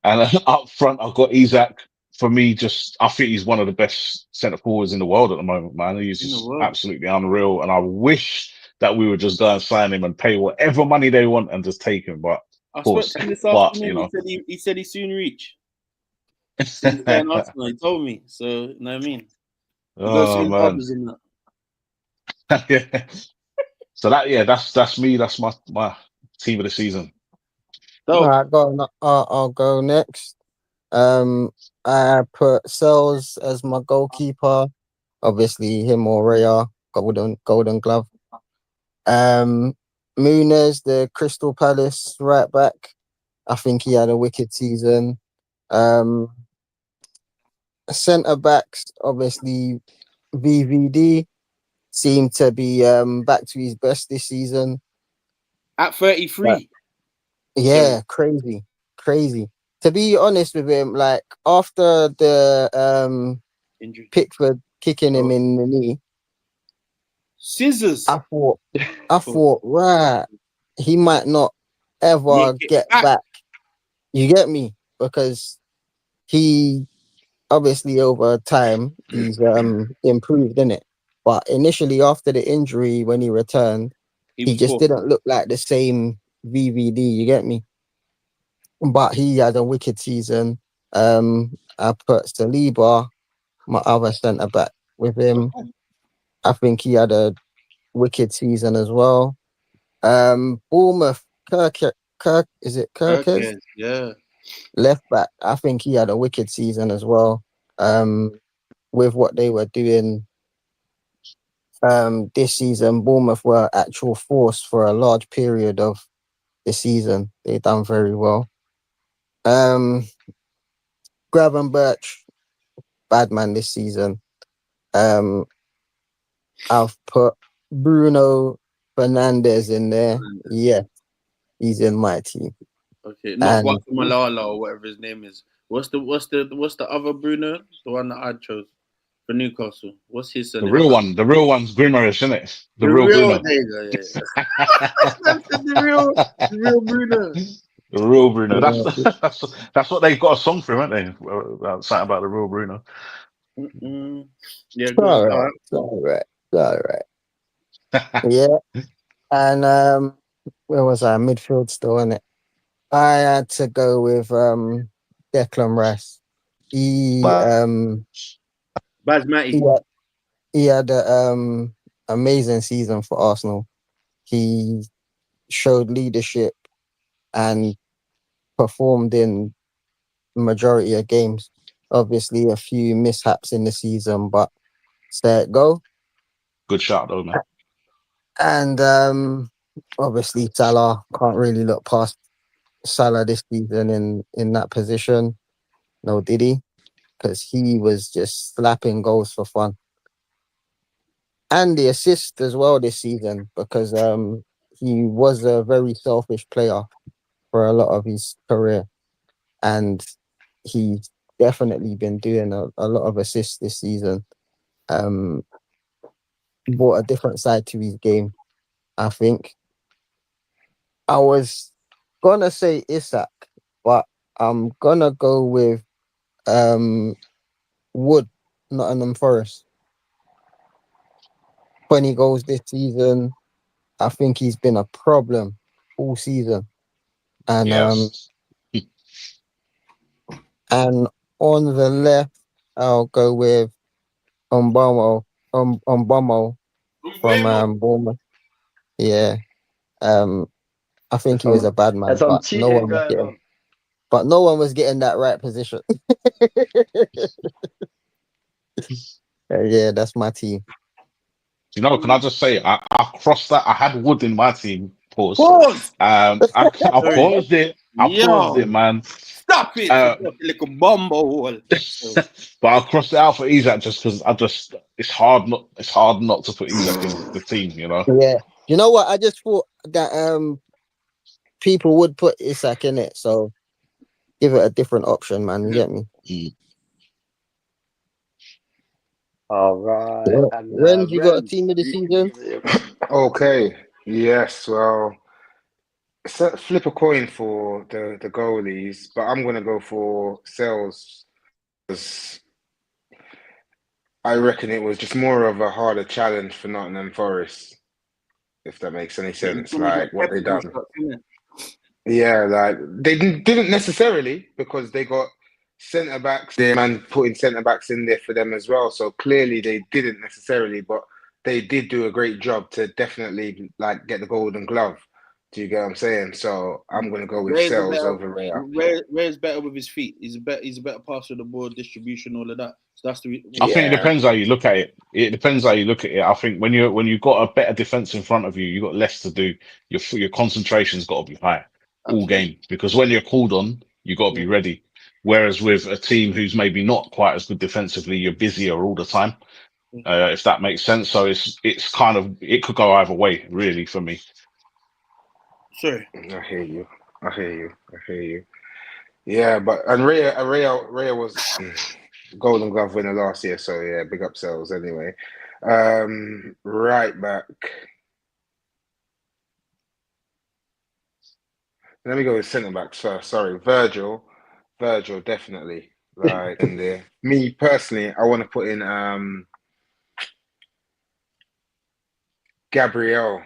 And up front, I've got Isak. For me, I think he's one of the best centre forwards in the world at the moment, man. He's just absolutely unreal. And I wish that we would just go and sign him and pay whatever money they want and just take him. But I spoke to him this afternoon. He said he soon reach. Soon Arsenal, he told me. So you know what I mean. Man. Yeah. So that's me. That's my team of the season. All right, I'll go next. I put Sells as my goalkeeper. Obviously, him or Raya, golden glove. Muniz, the Crystal Palace right back. I think he had a wicked season. Centre backs, obviously, VVD seemed to be back to his best this season. At 33. Yeah, crazy. To be honest with him, like after the injury, Pickford kicking him in the knee, scissors. I thought, right, he might not ever get back. You get me? Because he obviously over time he's improved, innit? But initially after the injury, when he returned, he just didn't look like the same VVD. You get me? But he had a wicked season. I put Saliba, my other centre back, with him. I think he had a wicked season as well. Bournemouth, Kirk, is it Kirkes? Yeah. Left back. I think he had a wicked season as well. With what they were doing this season, Bournemouth were actual force for a large period of the season. They done very well. Gravenberch, bad man this season. I've put Bruno Fernandes in there. Yeah, he's in my team. Okay, not Guatemala or whatever his name is. What's the other Bruno? The one that I chose for Newcastle. What's his surname? The real one's Grimaris, isn't it? The real Bruno. There you go, yeah. the real Bruno. The real Bruno. That's what they've got a song for him, haven't they? Something about the real Bruno. Yeah, all right. Yeah. And where was I? Midfield still, innit? I had to go with Declan Rice. He had an amazing season for Arsenal. He showed leadership and performed in majority of games. Obviously, a few mishaps in the season, but there it go. Good shot, though, man. And obviously, Salah, can't really look past Salah this season in that position. No, did he? Because he was just slapping goals for fun. And the assist as well this season, because he was a very selfish player for a lot of his career. And he's definitely been doing a lot of assists this season. Brought a different side to his game, I think. I was gonna say Isak, but I'm gonna go with Wood, Nottingham Forest. 20 goals this season. I think he's been a problem all season. And yes. And on the left, I'll go with Umbomo from Bournemouth. Yeah. I think he was a bad man, There's some but cheating going on. no one was getting that right position. Yeah, that's my team. You know, can I just say, I crossed that. I had Wood in my team. Pause. Pause. I paused it. I paused it, man. Stop it, like a bumbo hole. But I crossed it out for Isaac just because it's hard not to put Isaac in the team, you know. Yeah. You know what? I just thought that people would put Isak in it, so give it a different option, man. You get me? All right. Yeah. And Ren, you got a Renz, team of the season? Okay. Yes. Well, flip a coin for the goalies, but I'm gonna go for Sales because I reckon it was just more of a harder challenge for Nottingham Forest, if that makes any sense. Like what they done. Yeah, like they didn't necessarily because they got centre backs there and putting centre backs in there for them as well. So clearly they didn't necessarily, but they did do a great job to definitely like get the golden glove. Do you get what I'm saying? So I'm gonna go with Sales over Raya. Ray's better with his feet. He's a better passer of the ball, distribution, all of that. So that's the. I think it depends how you look at it. It depends how you look at it. I think when you've got a better defense in front of you, you've got less to do. Your concentration's got to be high all game because when you're called on, you got to be ready. Whereas with a team who's maybe not quite as good defensively, you're busier all the time. If that makes sense. So it's kind of it could go either way, really, for me. Sorry. I hear you. Yeah, but and Raya was Golden Glove winner last year, so yeah, big up Sales anyway. Right back. Let me go with centre backs first. Sorry, Virgil definitely like in there. Me personally, I want to put in Gabriel.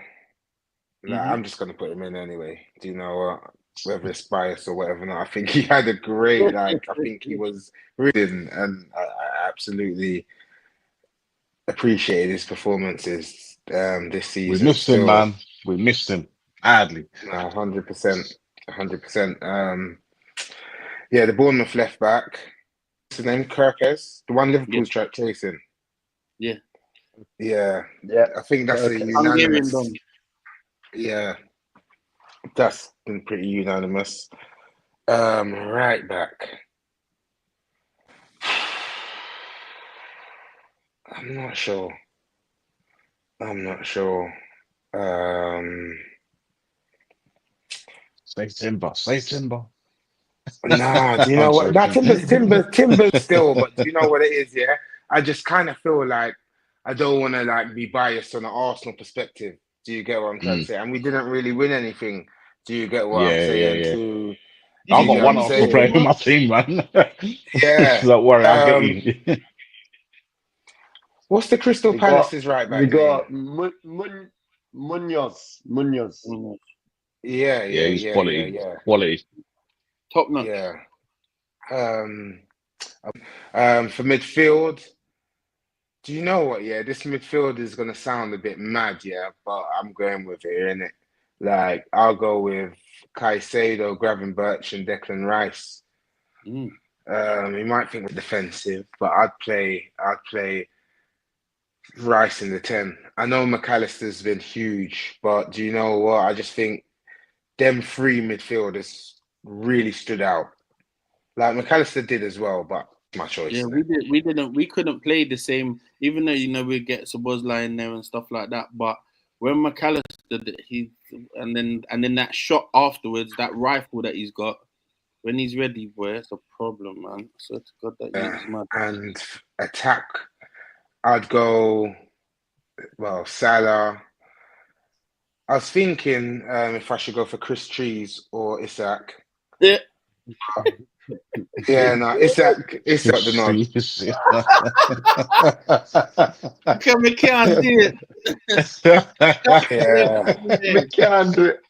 Like, I'm just gonna put him in anyway. Do you know what? Whether it's biased or whatever, not, I think he had a great I think he was reading, and I absolutely appreciated his performances this season. We missed him, man. We missed him badly. 100%. Yeah, the Bournemouth left back. What's his name? Kirkes, the one Liverpool's chasing. Yeah. I think that's a unanimous. Yeah, that's been pretty unanimous. Right back. I'm not sure. Say Timber. No, do you know what? That Timber's still, but do you know what it is? Yeah, I just kind of feel like I don't want to like be biased on an Arsenal perspective. Do you get what I'm trying to say? And we didn't really win anything. Do you get what I'm saying? Yeah. I've got one Arsenal player in my team, man. Yeah. Don't worry, I'll get you. What's the Crystal Palace's right back? We got Munoz. Yeah, he's quality. Quality. Top notch. Yeah. For midfield, do you know what? Yeah, this midfield is gonna sound a bit mad, yeah, but I'm going with it, innit? Like I'll go with Caicedo, Gravenberch, and Declan Rice. You might think we're defensive, but I'd play Rice in the 10. I know McAllister's been huge, but do you know what? I just think them three midfielders really stood out. Like McAllister did as well, but my choice. Yeah, we couldn't play the same, even though we get Szoboszlai in there and stuff like that. But when McAllister and then that shot afterwards, that rifle that he's got, when he's ready, boy, it's a problem, man. I swear to God that he's mad. And attack, I'd go Salah. I was thinking if I should go for Chris Trees or Isak. Yeah. Yeah, no, Isak the nod. We can't do it. Yeah.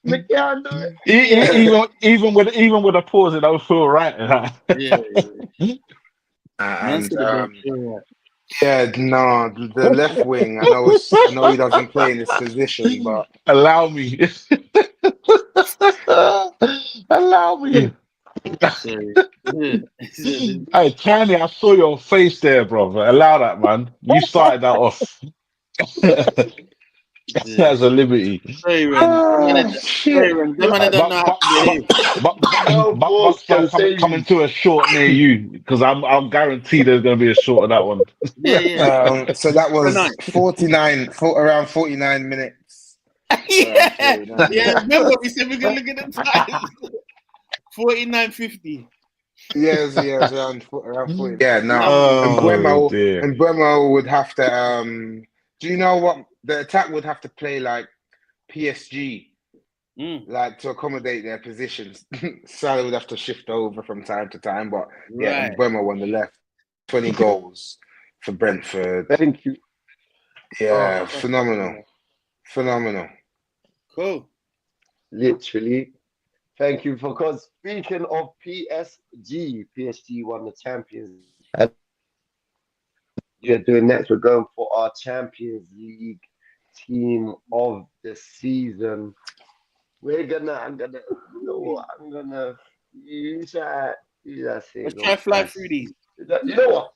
We can't do it. Even with a pause, it don't feel right. Yeah. Man and said about sure. yeah, no, the left wing. I know he doesn't play in this position, but Allow me. Allow me. Sorry. Sorry. Hey, Tanya, I saw your face there, brother. Allow that, man. You started that off. That's a liberty. Sorry, Ren. ah, Sorry, shit. Ren. Them man Right, don't know how to behave. No force Bucks can coming save to a short near you because I'm guaranteed there's going to be a short of that one. Yeah, yeah. So that Good was night. around 49 minutes. Around Yeah. 49. Yeah, remember we said we're going to look at the time. 49.50. Yeah, it's around 40. Yeah, no. Lovely. And Oh dear. Buemo would have to do you know what the attack would have to play like PSG, like to accommodate their positions. Salah would have to shift over from time to time, but yeah, Right. and Buemo on the left, 20 goals for Brentford. Thank you. Yeah, Oh, phenomenal. Cool. literally. Thank you for because speaking of PSG won the Champions. And you're doing next. We're going for our Champions League team of the season. I'm gonna, you know what? I'm gonna use that. Let's try fly through these. You know what?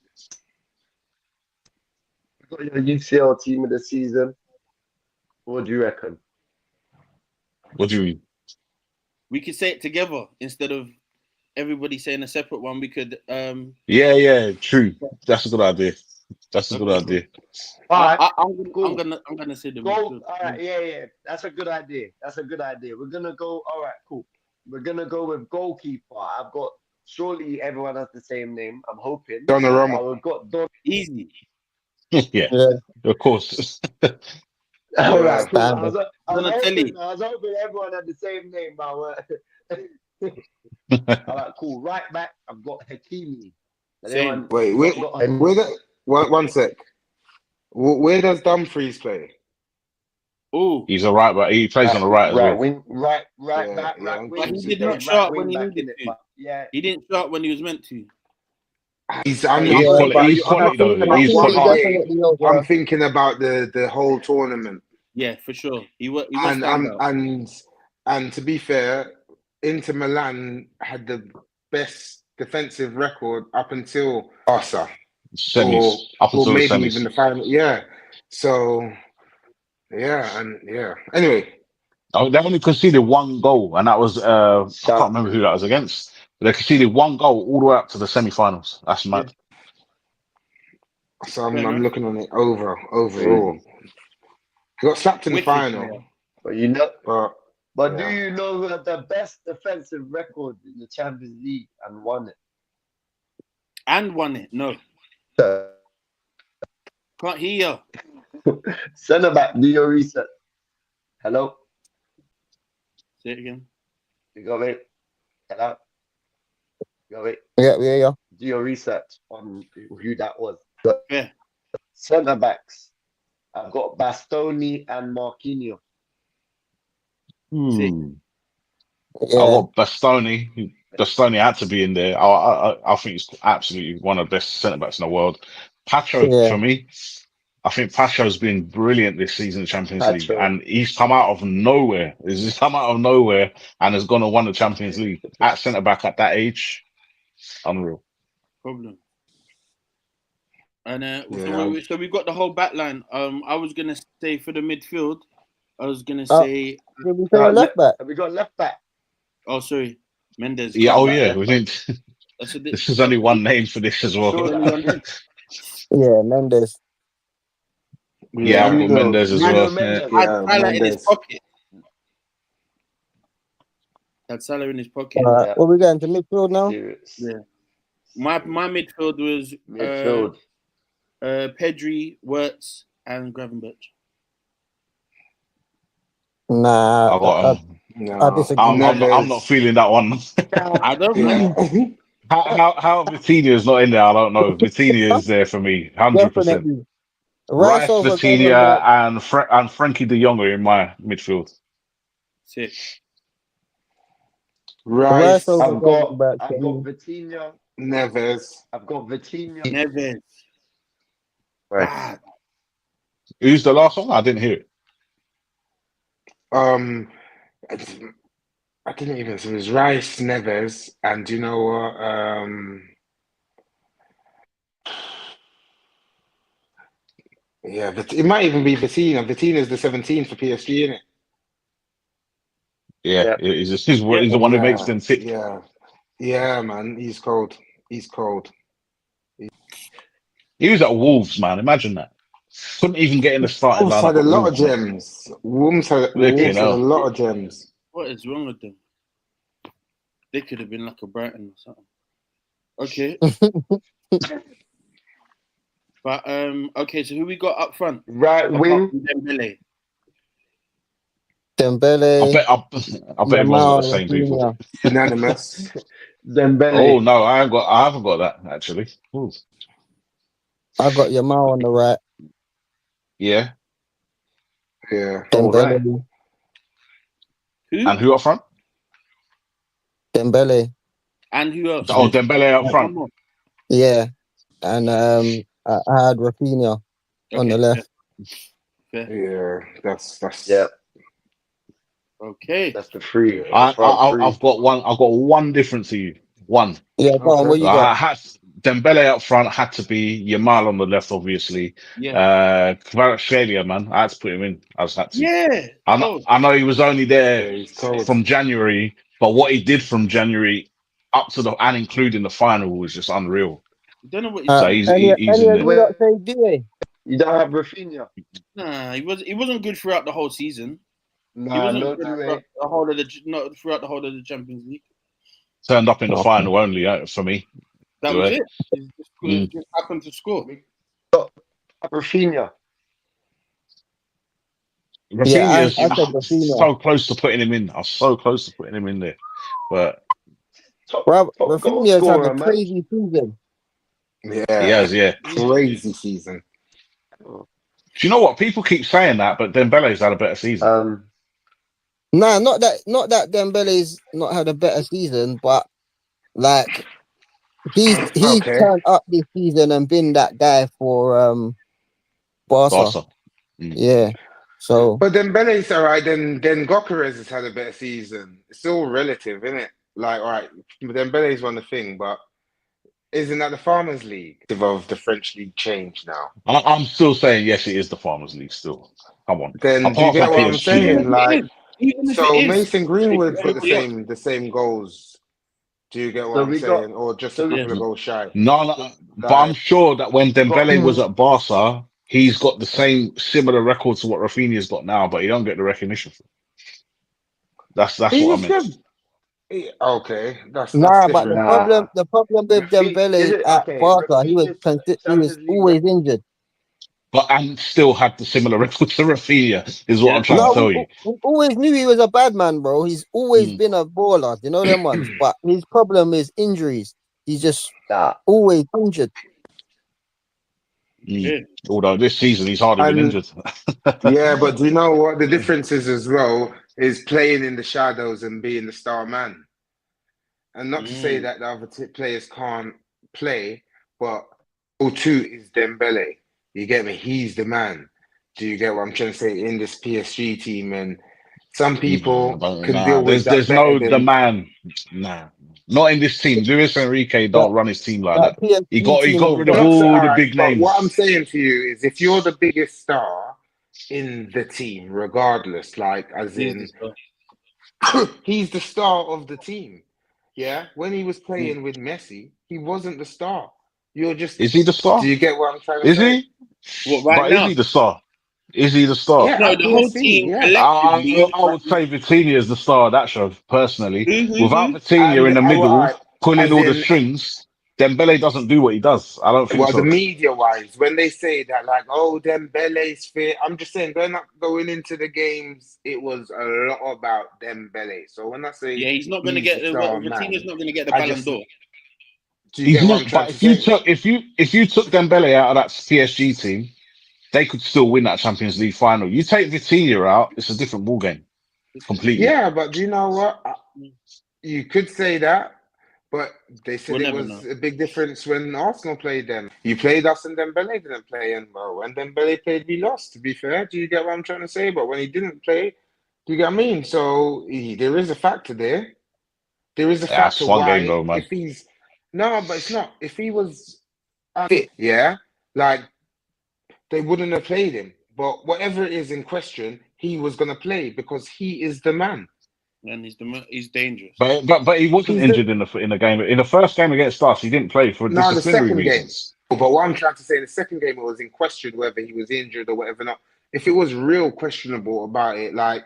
Got your UCL team of the season. What do you reckon? What do you mean? We could say it together instead of everybody saying a separate one. We could Yeah, true. That's a good idea. That's a good okay, idea. All right, I'm gonna say the go. midfield. All right, yeah. That's a good idea. We're gonna go. All right, cool. We're gonna go with goalkeeper. I've got. Surely everyone has the same name. I'm hoping. Donnarumma. We've got Don. Easy. Yeah, Yeah, of course. All Yeah. right, cool. standard. I Donatelli. was hoping everyone had the same name, but all right, cool. Right back, I've got Hakimi. Same. Wait, Got- one sec. Where does Dumfries play? Oh, He's a right back. He plays on the right as right well. wing, right Yeah, back, yeah, right but wing. he he did Plays not show right up when wing he back needed in it, to. but yeah. He didn't show up when he was meant to. I'm He's Yeah, quality. but He's I'm not quality though. thinking about He's one Hakimi quality. game. definitely I'm over. thinking about the whole tournament. Yeah, for sure. He was And stand out. and to be fair, Inter Milan had the best defensive record up until Barca, Semis up or until the maybe even semis. the final. Yeah. So yeah. Anyway, Oh, they only conceded one goal, and that was I can't remember who that was against. But they conceded one goal all the way up to the semi-finals. That's mad. so Fair I'm enough. looking on it overall. Crazy. He got slapped in the Wicked final, player. But you know, but do yeah. you know who had the best defensive record in the Champions League and won And won it. No. it? Can't hear you. Centre back, do your research. Hello, Say it again. you got me. Hello, you got me. Yeah. Do your research on who that was. Yeah. Centre backs. I've got Bastoni and Marquinhos. Sick. I Yeah, got Bastoni. Bastoni had to be in there. I think he's absolutely one of the best centre backs in the world. Pacho yeah, for me. I think Pacho's been brilliant this season in the Champions League, Pacho. and he's come out of nowhere. He's come out of nowhere and has gone and won the Champions League at centre back at that age. Unreal. Problem. And Yeah. so we've got the whole back line. I was gonna say for the midfield, I was gonna Oh. say did we say a left back? Have we got left back? oh sorry, Mendes. Yeah. Come Oh back. yeah. We didn't. That's a This is only one name for this as well. Sure. Yeah, Mendes. Yeah, I've got Mendes as well. Mendes. Yeah. Had Salah in his Mendes. pocket. Had Salah in his pocket. Yeah. What we going to midfield now? Serious. Yeah. My midfield was Midfield. Pedri, Wirtz, and Gravenberch. Nah, I got I disagree. I'm not feeling that one. I don't Yeah. How Vitinha is not in there, I don't know. Vitinha is there for me, 100%. Definitely. Rice, over Vitinha, Gravenberch. and Frankie De Jong are in my midfield. Sick. Rice. over I've got Gravenberch for me. Vitinha, Neves. I've got Vitinha. Neves. Right. Bad. Who's the last one? I didn't hear it. I didn't even. So it was Rice, Neves, and do you know what? Yeah, but it might even be Vitinha. Vitinha's the 17th for PSG, isn't it? Yeah, Yeah. he's Yeah. the one who makes them sick. Yeah, man. He's cold. He's cold. He was at Wolves, man. Imagine that. Couldn't even get in the starting Wolves lineup had a at lot of Wolves, man. gems. Wolves had Flipping a hell. lot of gems. What is wrong with them? They could have been like a Brighton or something. Okay. But okay, so who we got up front? Right Apart wing. from Dembele. Dembele, I bet everyone's got the Yamal, same people. Rafinha. Unanimous. Dembele. Oh no, I haven't got that actually. Ooh. I got Yamal on the right. Yeah. Yeah. All right. Dembele, Who? And who up front? Dembele. And who else? Oh, Dembele up One front. more. Yeah, and I had Rafinha on the left. Fair. Yeah. That's Yeah, Okay. that's the three. I've Front three. got one. I've got one difference to you. One. Yeah, go on. Okay. What you I got? had Dembele up front. Had to be Yamal on the left, obviously. Yeah. Kvaratskhelia, man. I had to put him in. I just had to. Yeah. I know he was only there Yeah, he's cold. from January, but what he did from January up to and including the final was just unreal. I don't know what So he's he's in Any of there. you lot say Due? You don't have Rafinha. Nah, he wasn't good throughout the whole season. He Nah, wasn't no good Due. throughout the whole of throughout the whole of the Champions League. Turned up in the Okay. final only for me. That Yeah. was it. He just happened to score. Rafinha. Rafinha's I said Rafinha. so close to putting him in. I was so close to putting him in there, but Top Bro, goal Rafinha's had scorer, a man. crazy season. he Yeah. has. Yeah. Crazy season. Do you know what? People keep saying that, but Dembele's had a better season. Nah, not that Dembele's not had a better season, but like he's Okay. turned up this season and been that guy for Barca. Barca. Yeah. So But Dembele's all right. Then Gokeres has had a better season. It's all relative, isn't it? Like, all right, Dembele's won the thing, but isn't that the Farmers League of the French league change now? I'm still saying yes. It is the Farmers League still. Come on. Then do you Apart get from what I'm PSG, saying? Like, Even if so it is, Mason Greenwood's got everybody the same goals. Do you get what So I'm we got- saying? Or just a so- couple of goals shy? no. But I'm sure that when Dembele was at Barca, he's got the similar record to what Rafinha's got now, but he don't get the recognition for it. That's what I meant. Okay, that's but different. the problem with Dembele at Barca, he was always injured. But and still had the similar record to Rafinha, is what I'm trying to tell you. We always knew he was a bad man, bro. He's always been a baller, you know them ones. But his problem is injuries. He's just always injured. Although this season he's hardly been injured. Yeah, but do you know what the difference is as well? Is playing in the shadows and being the star man. And not to say that the other players can't play, but O2 is Dembele. You get me? He's the man. Do you get what I'm trying to say? In this PSG team, and some people can deal with that. There's no the man. Nah, not in this team. Luis Enrique don't run his team like that. He got rid of all the big names. But what I'm saying to you is, if you're the biggest star in the team, regardless, like as in, he's the star of the team. Yeah, when he was playing with Messi, he wasn't the star. You're just. Is he the star? Do you get what I'm trying to say? Is he? What, right but now? Is he the star? Is he the star? Yeah, no, the whole team. Yeah. I would say Vitinha is the star of that show, personally. Without Vitinha in the middle, pulling all the strings, Dembele doesn't do what he does. I don't think so. Well, the media-wise, when they say that, like, oh, Dembele's fit, I'm just saying, going into the games, it was a lot about Dembele. So when I say he's not going to get Vitinha's not going to get the Ballon d'Or. He's not. But if you took Dembele out of that PSG team, they could still win that Champions League final. You take Vitinha out, it's a different ballgame. Completely. Yeah, but do you know what? You could say that, But they said We'll it never was know. a big difference when Arsenal played them. You played us and Dembele didn't play, and well, when Dembele played, we lost. To be fair, do you get what I'm trying to say? But when he didn't play, do you get what I mean? So there is a factor there. There is a Yeah, that's factor one game why though, man. if he's no, but it's not. If he was fit, yeah, like they wouldn't have played him. But whatever it is in question, he was gonna play because he is the man. And he's dangerous. But he wasn't He's the injured in the game. In the first game against us, he didn't play for No, the disciplinary second game. reasons. But what I'm trying to say, in the second game, it was in question whether he was injured or whatever. Not if it was real questionable about it. Like,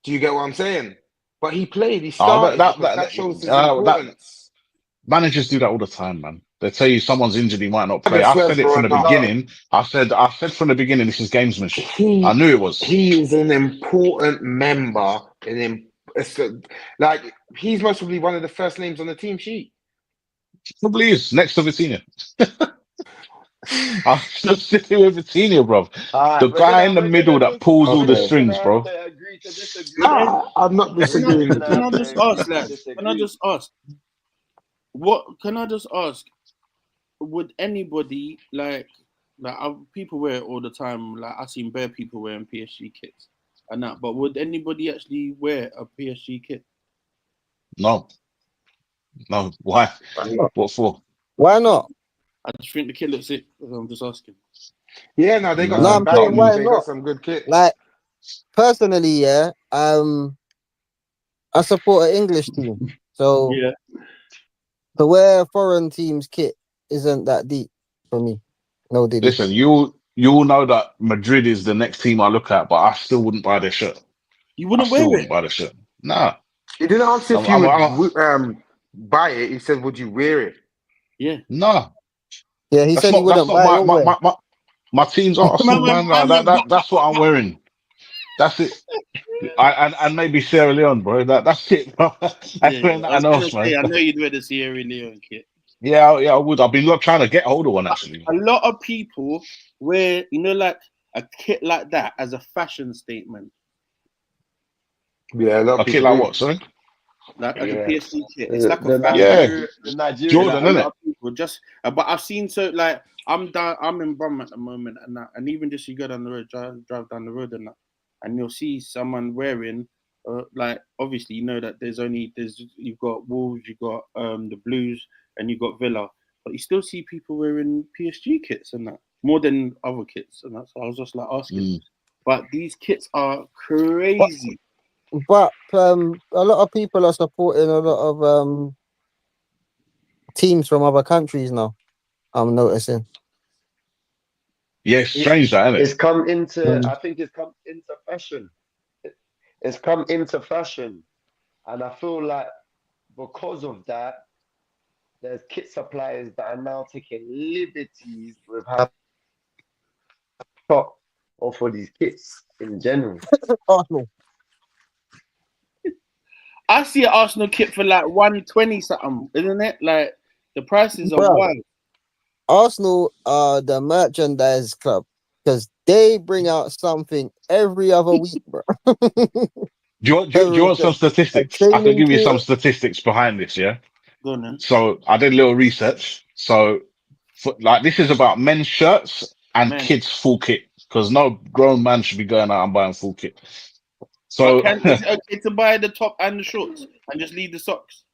do you get what I'm saying? But he played. He Oh, started because that shows his that importance. managers do that all the time, man. They tell you someone's injured, he might not play. Whether I said it Swear from or the not, beginning. I said from the beginning, this is gamesmanship. I he knew it was. he is an important member. Like he's most probably one of the first names on the team sheet. Probably is next to Vitinha. I'm just sitting with Vitinha, bro. All The right, guy in the middle that pulls all we're the Okay. just gonna strings, have bro. to agree to disagree. No, I'm not Can I, disagreeing with can you. I just ask, lads? Can I just ask? What can I just ask? Would anybody like people wear it all the time? Like I've seen bare people wearing PSG kits and that, but would anybody actually wear a PSG kit? No. Why? Why not? What for? Why not? I just think the kit looks sick. I'm just asking. Yeah, no, they got No, Nah, some I'm saying bangers. why They got not? some good kit. Like personally, yeah. I support an English team, so Yeah. to wear a foreign team's kit isn't that deep for me. No diddy. Listen, you all know that Madrid is the next team I look at, but I still wouldn't buy their shirt. You I wouldn't still wear wouldn't it? buy the shirt. Nah. He didn't ask if I'm, you I'm, would I'm, buy it. He said, "Would you wear it?" Yeah. nah. Yeah, he said he That's wouldn't not buy it or wear. my team's Arsenal, man. That's what I'm wearing. That's it. And maybe Sierra Leone, bro. That's it, bro. I ain't wearing I was nothing gonna else, man. say, I know you'd wear the Sierra Leone kit. Yeah, I would. I've been trying to get hold of one actually. A lot of people wear, like a kit like that as a fashion statement, Yeah, a lot A of kit people like do. what? Sorry. like the Yeah, PSG kit. It's like a the fashion. Yeah, Nigeria, the Nigerian Like Jordan, a kit. lot innit? of people just, but I've seen like I'm down. I'm in Brum at the moment, and that, and even just you go down the road, drive down the road, and that, and you'll see someone wearing, like obviously you know that there's you've got Wolves, you've got the Blues, and you've got Villa, but you still see people wearing PSG kits and that more than other kits, and that. So I was just like asking, Mm. but these kits are But crazy. a lot of people are supporting a lot of teams from other countries now. I'm noticing. Yeah, it's It, strange that, isn't it's it? come into. Mm. I think it's come into fashion. It's come into fashion, and I feel like because of that, there's kit suppliers that are now taking liberties with how top or for these kits in general. Arsenal. I see an Arsenal kit for like 120 something, isn't it? Like the prices are Bro, wild. Arsenal are the merchandise club because they bring out something every other week, bro. Do you Whether want it's some a statistics? I can training give you some kit. statistics behind this. Yeah. Go on then. So I did a little research. So, like, this is about men's shirts and Man. kids full kit because no grown man should be going out and buying full kit. But So is it okay to buy the top and the shorts and just leave the socks?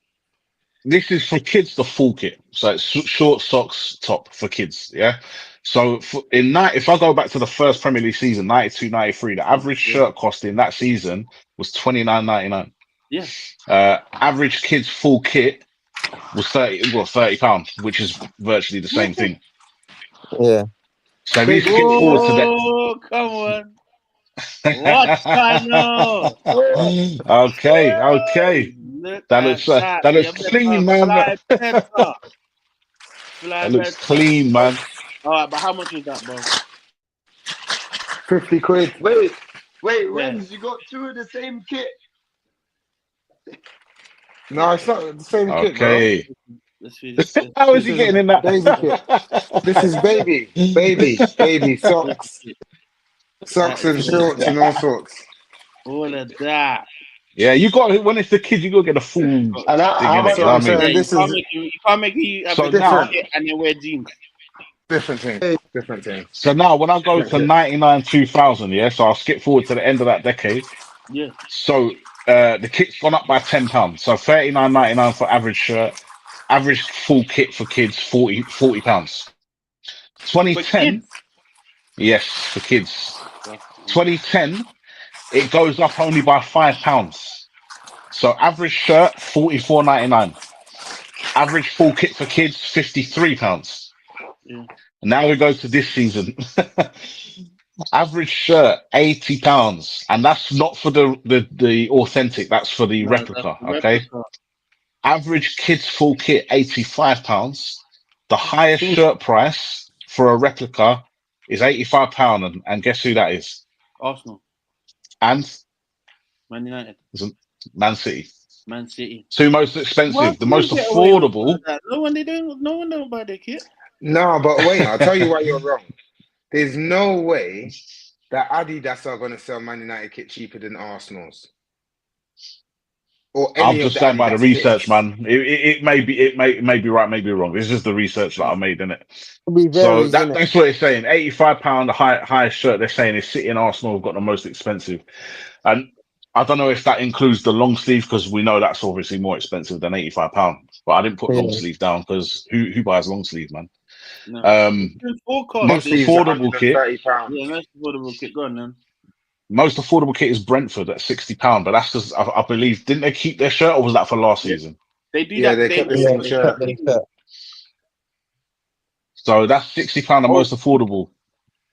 this is for kids, the full kit. So it's short socks, top for kids. Yeah. So if I go back to the first Premier League season, 92-93, the average shirt cost in that season was £29.99. Yeah. Average kids full kit was £30, which is virtually the same thing. Yeah. So if you skip forward to that. Oh, come on. What channel? Okay. Look That at looks that. that You looks better clean, man. fly better. Fly That looks better. clean, man. All right, but how much was that, bro? 50 quid. Wait, Yeah. Renz, you got two of the same kit. No, it's not the same kit, bro. Okay. Let's see this. How is This he is getting a in that? baby kit. This is baby socks and shorts and all sorts. All of that. Yeah, you got when it's the kids, you got to get a full thing in And how it. much? You know what I I'm mean? Yeah, saying. This is you can't make you have So a now, jacket and then wear jeans. different thing. Different thing. so now when I go Different to thing. 99 2000, yeah. So I'll skip forward to the end of that decade. Yeah. So the kit's gone up by £10. So 39.99 for average shirt. Average full kit for kids, £40. For 2010, kids. yes, for kids. 2010, it goes up only by £5. So average shirt, 44.99. Average full kit for kids, £53. Yeah. And now we go to this season. Average shirt, £80. And that's not for the authentic, that's for the No, that's replica. the Okay. replica. Average kids full kit, £85. The highest shirt price for a replica is £85. And guess who that is? Arsenal, And Man United, Man City. Man City. Two most Why expensive. The can they most get away with affordable. that? No one they don't. No one don't buy their kit. No, but wait, I'll tell you why you're wrong. There's no way that Adidas are going to sell Man United kit cheaper than Arsenal's or I'm any of just the saying by the Adidas research, kits. man. It may be it may be right, may be wrong. It's just the research that I made in it. It So varies, innit? that's what it's saying. £85 the highest shirt they're saying is City and Arsenal have got the most expensive. And I don't know if that includes the long sleeve because we know that's obviously more expensive than £85. But I didn't put long Yeah. sleeve down because who buys long sleeve, man? No. Um, It's forecast. Long most sleeves affordable kit. £130. Yeah, that's affordable kit. Go on then. Most affordable kit is Brentford at £60, but that's because I believe didn't they keep their shirt or was that for last Yeah. season? They do Yeah, that. they They kept the do Yeah, same it they for shirt. kept the them season. set. So that's £60 the Oh, most affordable.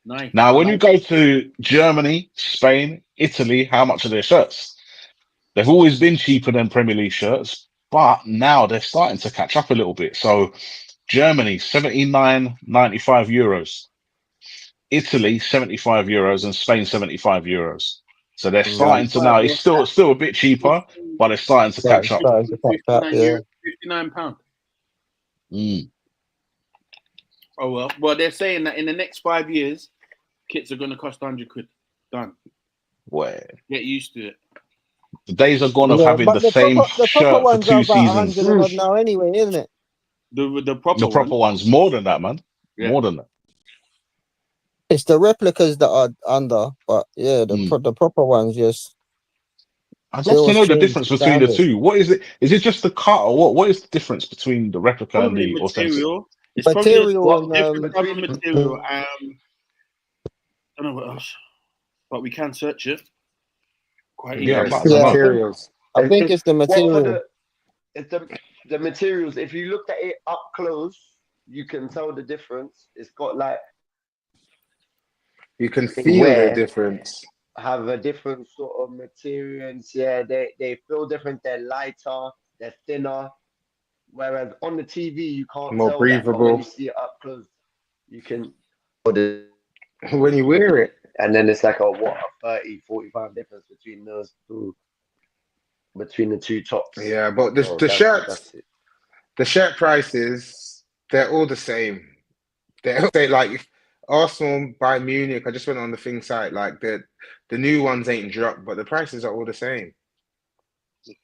nice. Now, I when you like go to Germany, Spain, Italy, how much are their shirts? They've always been cheaper than Premier League shirts, but now they're starting to catch up a little bit. So Germany, €79.95. Italy, €75, and Spain, €75. So they're Mm. starting to 75. now. It's What's that? still a bit cheaper, but they're starting to Starting, catch up. starting to catch up, yeah. €59. £59. Mm. Oh well. Well, they're saying that in the next 5 years, kits are going to cost £100. Done. Where Get used to it. the days are gone of Yeah, having but the same the proper shirt for ones are two about seasons. 100 and odd now anyway, isn't it? The proper The proper one. ones, more than that, man. Yeah. More than that. It's the replicas that are under, but yeah, Mm. the proper ones, yes. I'd They love to always know the change difference the between the standard. two. What is it? Is it just the cut or what? What is the difference between the replica and Probably the authentic? material. It's probably a Material What different type of between material. I don't know what else, but we can search it quite Yeah, easily. I'd like Yes, to Yeah, know. materials. I think it's it's the what for material. it's the materials. If you look at it up close, you can tell the difference. It's got like You can they feel the wear difference. have a different sort of materials. Yeah, they feel different. They're lighter, they're thinner. Whereas on the TV, you can't More tell that, but when you breathable. see it up close, you can. And When you wear it. then it's like a 30, 45 difference between those two, between the two tops. Yeah, but So the shirts, that's it. the shirt prices, they're all the same. They like Arsenal, Bayern Munich. I just went on the thing site. Like the new ones ain't dropped, but the prices are all the same.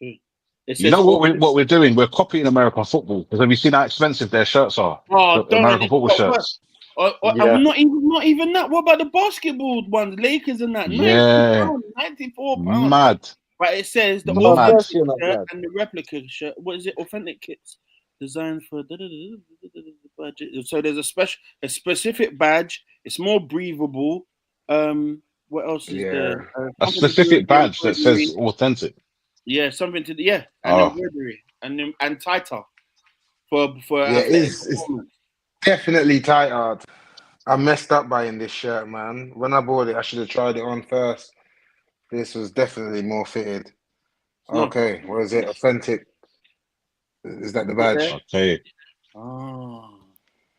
It You says know for. what we're doing? We're copying American football because have you seen how expensive their shirts are? The Oh, don't American it football got worse. shirts. And Yeah. not even that. What about the basketball ones, Lakers and that? £90, Yeah, £94. mad, But it says the Oh, mad. authentic bless you, my shirt blood. and the replica shirt. What is it? Authentic kits designed for budget. So there's a specific badge. It's more breathable. What else is Yeah. there? A Something to do with specific the badge that says embroidery. authentic. Yeah, something to and Oh, embroidery and tighter for Yeah, athletic it's performance. definitely tight art. I messed up buying this shirt, man. When I bought it, I should have tried it on first. This was definitely more fitted. No, Okay, what is it? Authentic. Is that the yeah. badge? okay. Oh,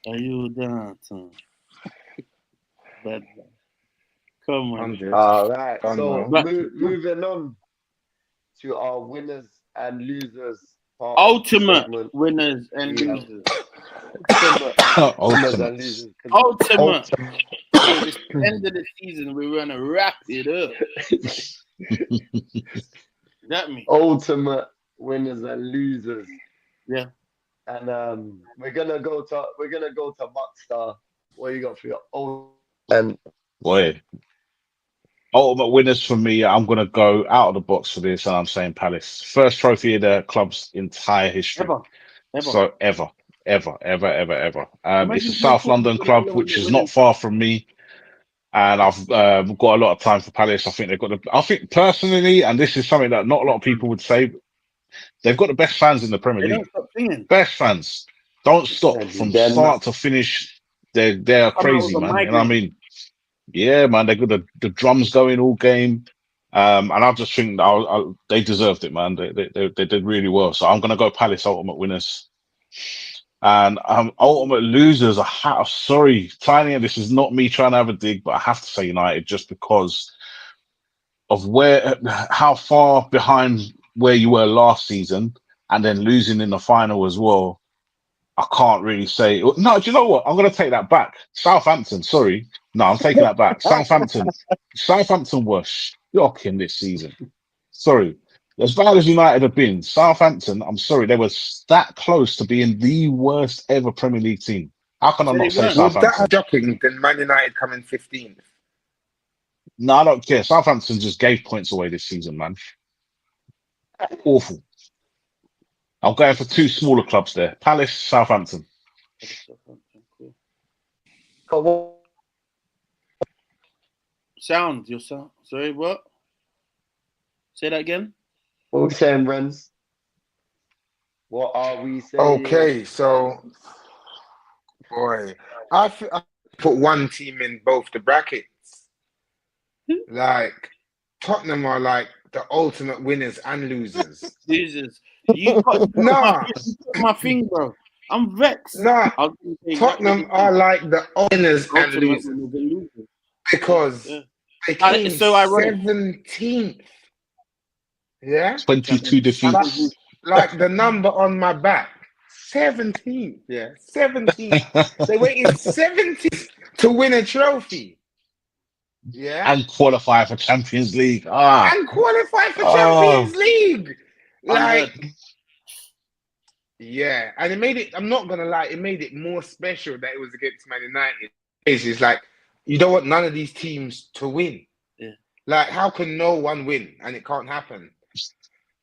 are you that? But come on. 100. All right. Done So now. But moving on to our winners and losers part of the ultimate segment. winners and We have losers. ultimate winners and Ultimates. losers. 'Cause Ultimate. ultimate. Because it's the end of the season. We're gonna wrap it up. That me. ultimate winners and losers. Yeah. And we're gonna go to Buckstar. What you got for your old and Boy, ultimate winners for me. I'm gonna go out of the box for this, and I'm saying Palace. First trophy in the club's entire history. Ever. So ever. It's a Imagine South Liverpool London with a club, little which bit is not winning. far from me, and I've got a lot of time for Palace. I think they've got I think personally, and this is something that not a lot of people would say, they've got the best fans in the Premier They League. don't stop singing. Best fans. Don't stop from they're not start to finish. They're Come out crazy, with a man. You know what I migraine. mean? Yeah, man. They got the drums going all game. And I just think that they deserved it, man. They did really well. So I'm gonna go Palace ultimate winners. And ultimate losers. Sorry, Tiny, and this is not me trying to have a dig, but I have to say United just because of how far behind where you were last season, and then losing in the final as well. I can't really say. No, do you know what? I'm going to take that back. Southampton, sorry. No, I'm taking that back. Southampton were shocking this season. Sorry. As bad as United have been, Southampton, I'm sorry, they were that close to being the worst ever Premier League team. How can I So they not say weren't. Would that Southampton? have shocking than Man United coming 15th? No, I don't care. Southampton just gave points away this season, man. Awful. I'm going for two smaller clubs there. Palace, Southampton. Cool. Sound, your sound. Sorry, what? Say that again. what we saying, Renz? What are we saying? Okay, so boy, I put one team in both the brackets. Like Tottenham are like the ultimate winners and losers. Jesus. You got Nah, my thing, bro. I'm vexed. nah. I was gonna say Tottenham are like the winners and ultimate losers winners and losers. because Yeah. they came It's so ironic. 17th. Yeah, 22 defeats. like the number on my back, 17th. Yeah, 17th. They waited 17th to win a trophy. Yeah, And qualify for Champions League. And qualify for Champions League. Like, Unheard. yeah, and it made it. I'm not gonna lie, it made it more special that it was against Man United. It's like you don't want none of these teams to win. Yeah. Like, how can no one win and it can't happen?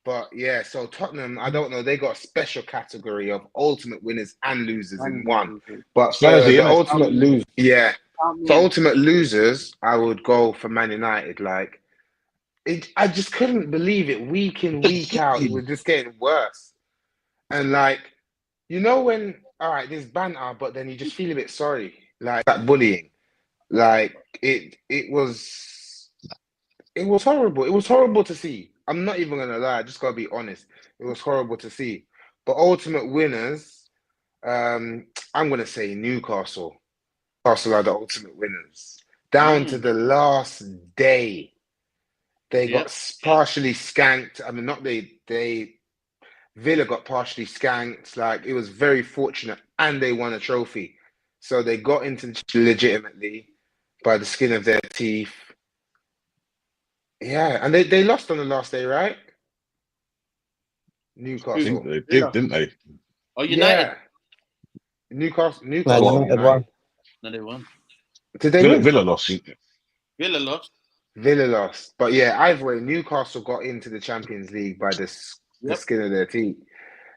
But yeah, so Tottenham, I don't know, they got a special category of ultimate winners and losers in one. But Thursday, the innit? ultimate losers, yeah. For ultimate losers, I would go for Man United. Like, I just couldn't believe it. Week in, week out, it was just getting worse. And like, you know when, all right, there's banter, but then you just feel a bit sorry. Like that bullying. Like it was horrible. It was horrible to see. I'm not even gonna lie, I just gotta be honest. It was horrible to see. But ultimate winners, I'm gonna say Newcastle. Newcastle are the ultimate winners. Down to the last day, they got partially skanked. I mean, not they Villa got partially skanked. Like, it was very fortunate, and they won a trophy. So they got into legitimately by the skin of their teeth. Yeah, and they lost on the last day, right? Newcastle. They did, didn't they? Oh, United. Yeah. Newcastle No, won. United won. No, they won. Did they win? Villa lost. Villa lost. Villa lost. But yeah, either way, Newcastle got into the Champions League by the skin of their teeth.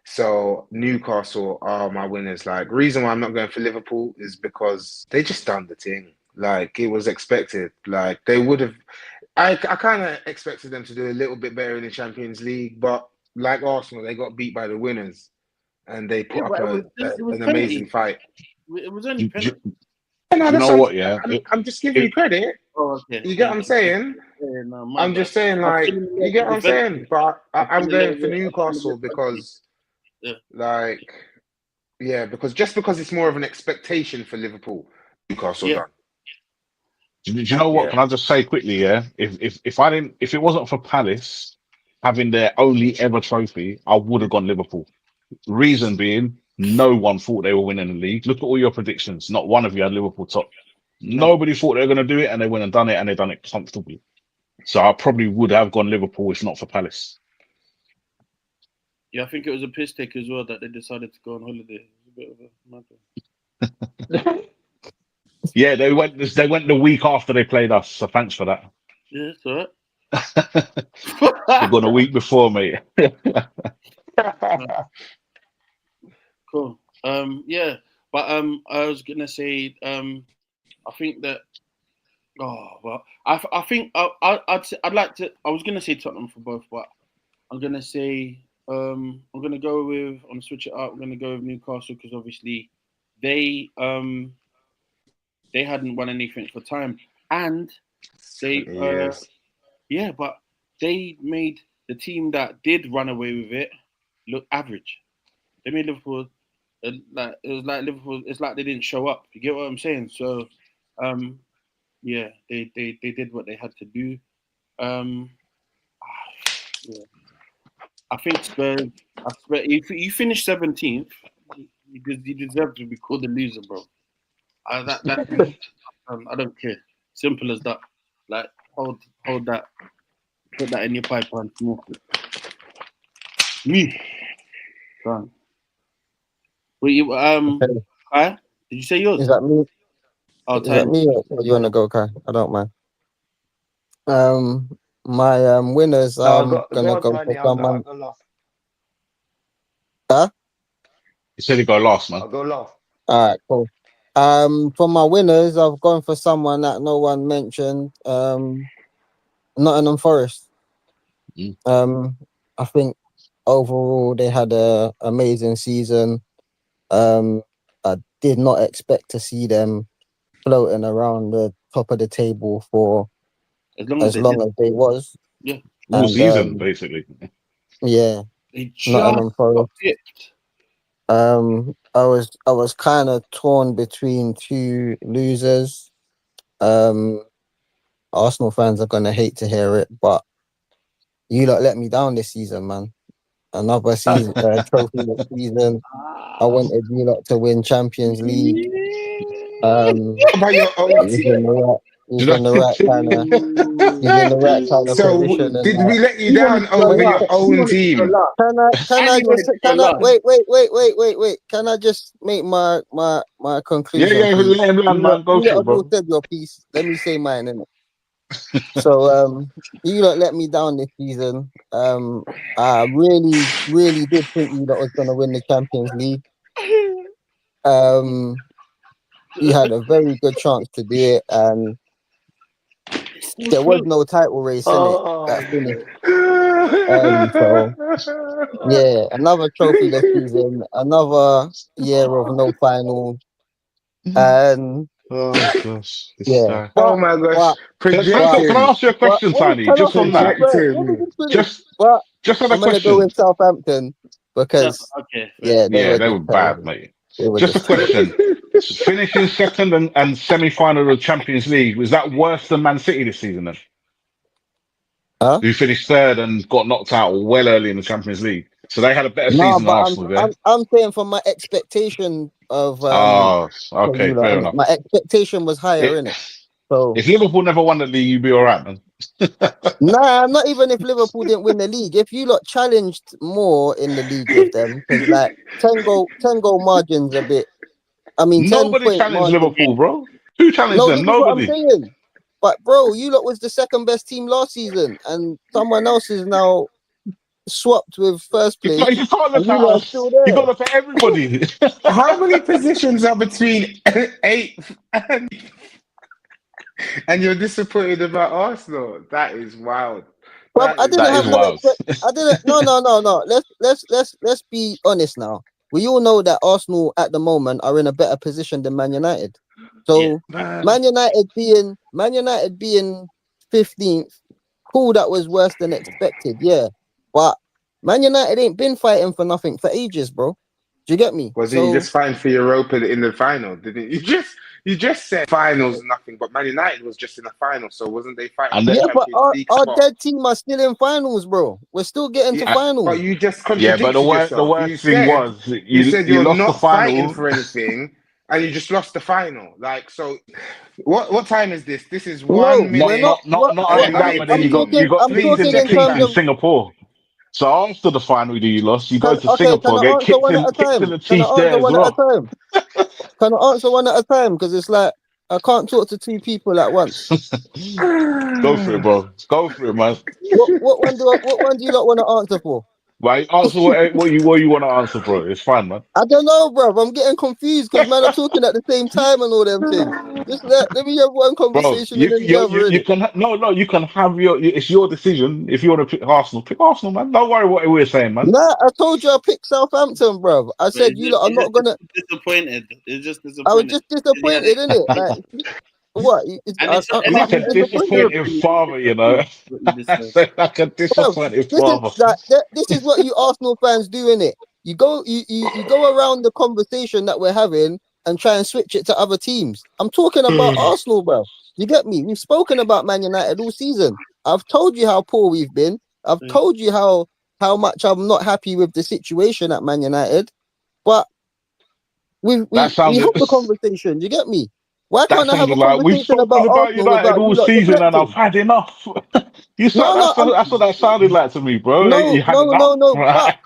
So Newcastle are my winners. Like, reason why I'm not going for Liverpool is because they just done the thing. Like, it was expected. Like, they would have. I kind of expected them to do a little bit better in the Champions League, but like Arsenal, they got beat by the winners, and they put up an amazing fight. It was only penalty. You know what? Yeah, I'm just giving you credit. Oh, okay. You get what I'm saying? Yeah, no, I'm just saying, like, you get what I'm saying? But I'm going for Newcastle because, like, yeah, because it's more of an expectation for Liverpool. Newcastle done. Do you know what? Can I just say quickly? Yeah, if it wasn't for Palace having their only ever trophy, I would have gone Liverpool. Reason being, no one thought they were winning the league. Look at all your predictions. Not one of you had Liverpool top. Nobody thought they were going to do it, and they went and done it, and they done it comfortably. So I probably would have gone Liverpool if not for Palace. Yeah, I think it was a piss take as well that they decided to go on holiday. It was a bit of a mad one. Yeah, they went the week after they played us, so thanks for that. Yeah, it's alright. They've gone a week before, mate. Cool. Yeah, but I was gonna say, I think that. Oh, well, I think I'd like to. I was gonna say Tottenham for both, but I'm gonna say I'm gonna go with. I'm gonna switch it up. I'm gonna go with Newcastle because obviously they hadn't won anything for time, and they 20 years. yeah, but they made the team that did run away with it look average. They made Liverpool like it was like Liverpool. It's like they didn't show up. You get what I'm saying? So, yeah, they did what they had to do. Yeah. I think Spurs. I swear, if you finish 17th, you deserve to be called a loser, bro. That I don't care. Simple as that. Like hold that. Put that in your pipeline. Smoke it. Me. Done. Wait, you Okay. Kai? Did you say yours? Is that me? Oh, Is that time. me or you wanna go, Kai? I don't mind. My winners. No, I'm gonna go on, go for Tony. I'll someone. go last. Huh? You said he go last, man. I'll go last. All right, cool. For my winners, I've gone for someone that no one mentioned. Nottingham Forest. Mm. I think overall they had a amazing season. I did not expect to see them floating around the top of the table for As long as as they long did. as they was. Yeah. All And season, basically. yeah, They just Nottingham got Forest. pipped. I was kind of torn between two losers. Arsenal fans are gonna hate to hear it, but you lot let me down this season, man. Another season, trophy this season. I wanted you lot to win Champions League. What about your own He's in team? the right, he's Did I? in the right kind of, he's in the right kind of So position and did that. we let you You wanted down to go over your last. You own wanted to go team? last. Can And I you wanted just to go can I last. wait? Can I just make my Yeah, conclusion, please? let him land, man. Go You for lot it, have all bro. said your piece. Let me say mine, innit? So you lot let me down this season. I really did think you lot was gonna win the Champions League. You had a very good chance to do it, and there was no title race in it that Oh, finished. So yeah, another trophy this season, another year of no final, and Oh gosh, this yeah. guy. Oh my gosh. Can I Projecting. ask you a question, Wait, Tiny? can I Just on finish, that, bro? Let me Projecting. just finish. just But just on a I'm gonna go question. with Southampton because Okay, fair. yeah, they Yeah, were they were just bad, terrible. mate. They were Just a just terrible. question. Finishing second and semi-final of the Champions League, was that worse than Man City this season then? Huh? Who finished third and got knocked out well early in the Champions League. So they had a better No, season than but Arsenal there. I'm saying from my expectation of Oh, for okay, you lot, fair innit? enough. My expectation was higher in It, it. So if Liverpool never won the league, you'd be all right, man. nah, not even if Liverpool didn't win the league. If you lot challenged more in the league with them, because like 10 goal margins a bit. I mean, 10 Nobody point challenged margin. Liverpool, bro. Who challenged No, them? this is what I'm Nobody. saying. But bro, you lot was the second best team last season, and someone else is now swapped with first You place, can't and look you at lot are still us. You got there. to look at everybody. How many positions are between eighth and you're disappointed about Arsenal? That is wild. But That I is didn't That is have no wild. wild. expect. I didn't. No. Let's be honest now. We all know that Arsenal at the moment are in a better position than Man United. Yeah. So Man. Man United being 15th, cool. That was worse than expected. Yeah, but Man United ain't been fighting for nothing for ages, bro. Do you get me? Wasn't you So just fighting for Europa in the final? Didn't you? You just said finals nothing, but Man United was just in the final, so wasn't they fighting And for the, the yeah, but Champions League our spot? dead team are still in finals, bro. We're still getting to Yeah, finals. but you just yeah, but contradicted the yourself. worst thing was You said you you're lost the not fighting final. for anything, and you just lost the final. Like so, what time is this? This is No, one Not we're minute not. not not not and What early I'm that, nine but then I'm you got seconds. talking. you got I'm Please talking in check the clipped terms in of. time. Singapore. So after the final you lost, you go to Can Singapore, I get answer one at a kicked in time? the Can I teeth there answer as one at a well. time? Can I answer one at a time? Because it's like I can't talk to two people at once. Go for it, bro. Go for it, man. What one do you not want to answer for? Right, answer what you want to answer, bro. It's fine, man. I don't know, bro. I'm getting confused because man are talking at the same time and all them things. Just let me have one Bro, conversation and then the other, you innit? can you can have it's your decision. If you want to pick Arsenal, man. Don't worry what we're saying, man. Nah, I told you I picked Southampton, bro. I But said you lot are not gonna. disappointed. It's just I was disappointed. just disappointed, innit? Like what? And it's I'm Am I like a being disappointed? your disappointed opinion. father, you know. What you just said. Like a Bro, disappointed this is father. like this is what you Arsenal fans do, innit? You go around the conversation that we're having and try and switch it to other teams. I'm talking about Arsenal, bro. You get me? We've spoken about Man United all season. I've told you how poor we've been. I've told you how much I'm not happy with the situation at Man United. But we That sounded have the conversation. You get me? Why that can't I have a sounded like we've conversation spoken about about Arsenal United without you all lot season and I've deflecting? had enough. No, That's what that sounded like to me, bro. You had enough. no. Right?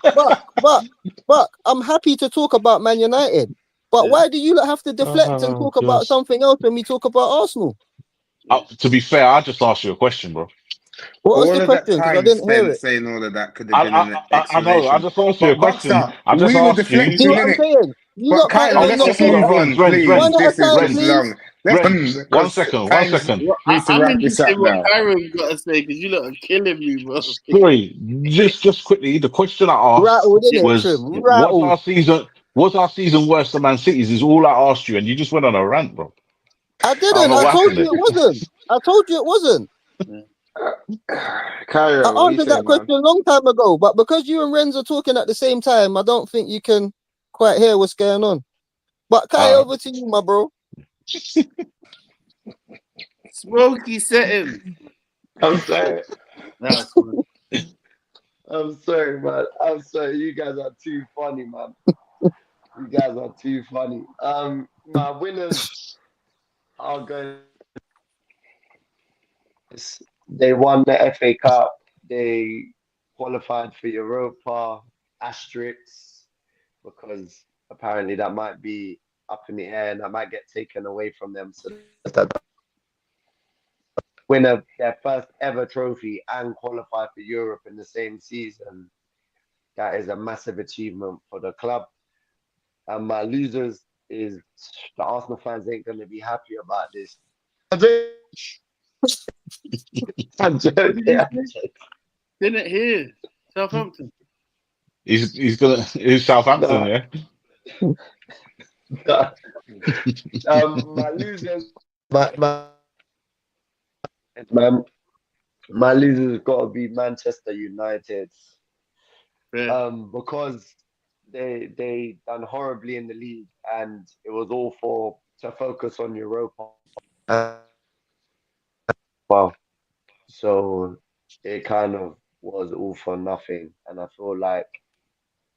But I'm happy to talk about Man United. But why do you lot have to deflect and Oh talk about gosh. something else when we talk about Arsenal? To be fair, I just asked you a question, bro. What was All the of that question? Because I time didn't hear spent it. saying all of that could have been an I know. I explanation. just asked you a But question. Buster, I just we were asked you. See deflecting, what I'm innit? saying? You But lot can't Kyler, let let's me just talk. move on, please. One at a This is time, just please. long. Let's One because second. times Well, needs to I'm wrap this interested up in what now. Kyron's got to say because you lot are killing me, bro. Sorry, just quickly. The question I asked Rattled, innit, was, Trim? Rattled. was our season worse than Man City's? Is all I asked you, and you just went on a rant, bro. I I don't didn't. know I what told happened you there. it wasn't. I told you it wasn't. Kyra, I what you answered that saying, man? question a long time ago, but because you and Renz are talking at the same time, I don't think you can quite hear what's going on. But Kai, All right. over to you, my bro. Smoky setting. I'm sorry. That's fine. I'm sorry, man. I'm sorry. You guys are too funny, man. You guys are too funny. My winners are going. They won the FA Cup. They qualified for Europa asterisks because apparently that might be up in the air and that might get taken away from them. So that win their first ever trophy and qualify for Europe in the same season. That is a massive achievement for the club. And my losers is the Arsenal fans ain't going to be happy about this. I'm joking. Didn't hear Southampton. He's Southampton, No. yeah. My losers, my losers got to be Manchester United. Because they done horribly in the league, and it was all to focus on Europa. Well, so it kind of was all for nothing, and I feel like,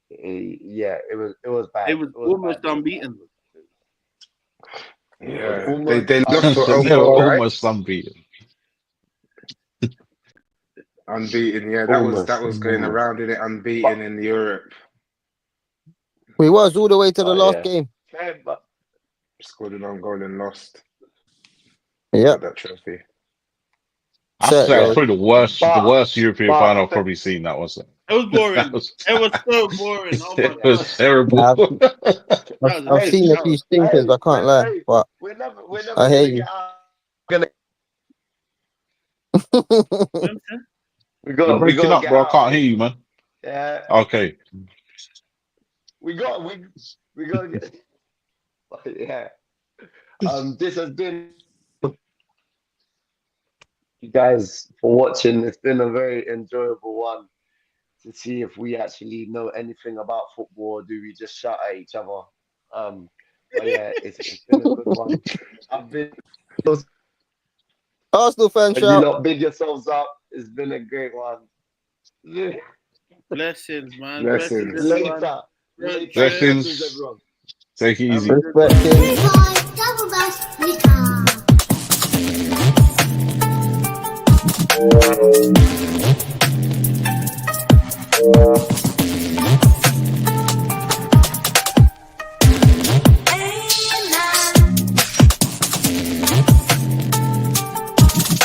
it was bad. It was almost unbeaten. Yeah, Almost they lost to So they were Opo, right? almost unbeaten. Unbeaten, yeah. almost. That was going around in it, unbeaten in Europe. We was all the way to the last Yeah. game. Fair, but Scored an own goal and lost. Yeah. Got that trophy. I have to say, Set, it's probably the worst European but- final I've probably seen. That was it. It was boring. That was, It was so boring. Oh my it was god. terrible. I've seen a few stinkers, I can't lie, but we're never I hear gonna you. get out. We You're got breaking up, get bro. I out. can't hear you, man. Yeah, Okay. we got to get. Yeah. This has been you guys for watching. It's been a very enjoyable one to see if we actually know anything about football or do we just shout at each other. But yeah, it's been a good one. I've been. Arsenal fan And you shout. lot big yourselves up. It's been a great one. Blessings, man. Blessings. Everyone. Later. Blessings. Everyone. Take it easy. Respect him. Bye, double bass, Nika.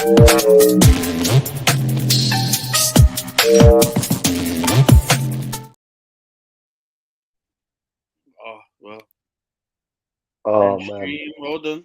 Oh well. Oh And man. stream. Hold on.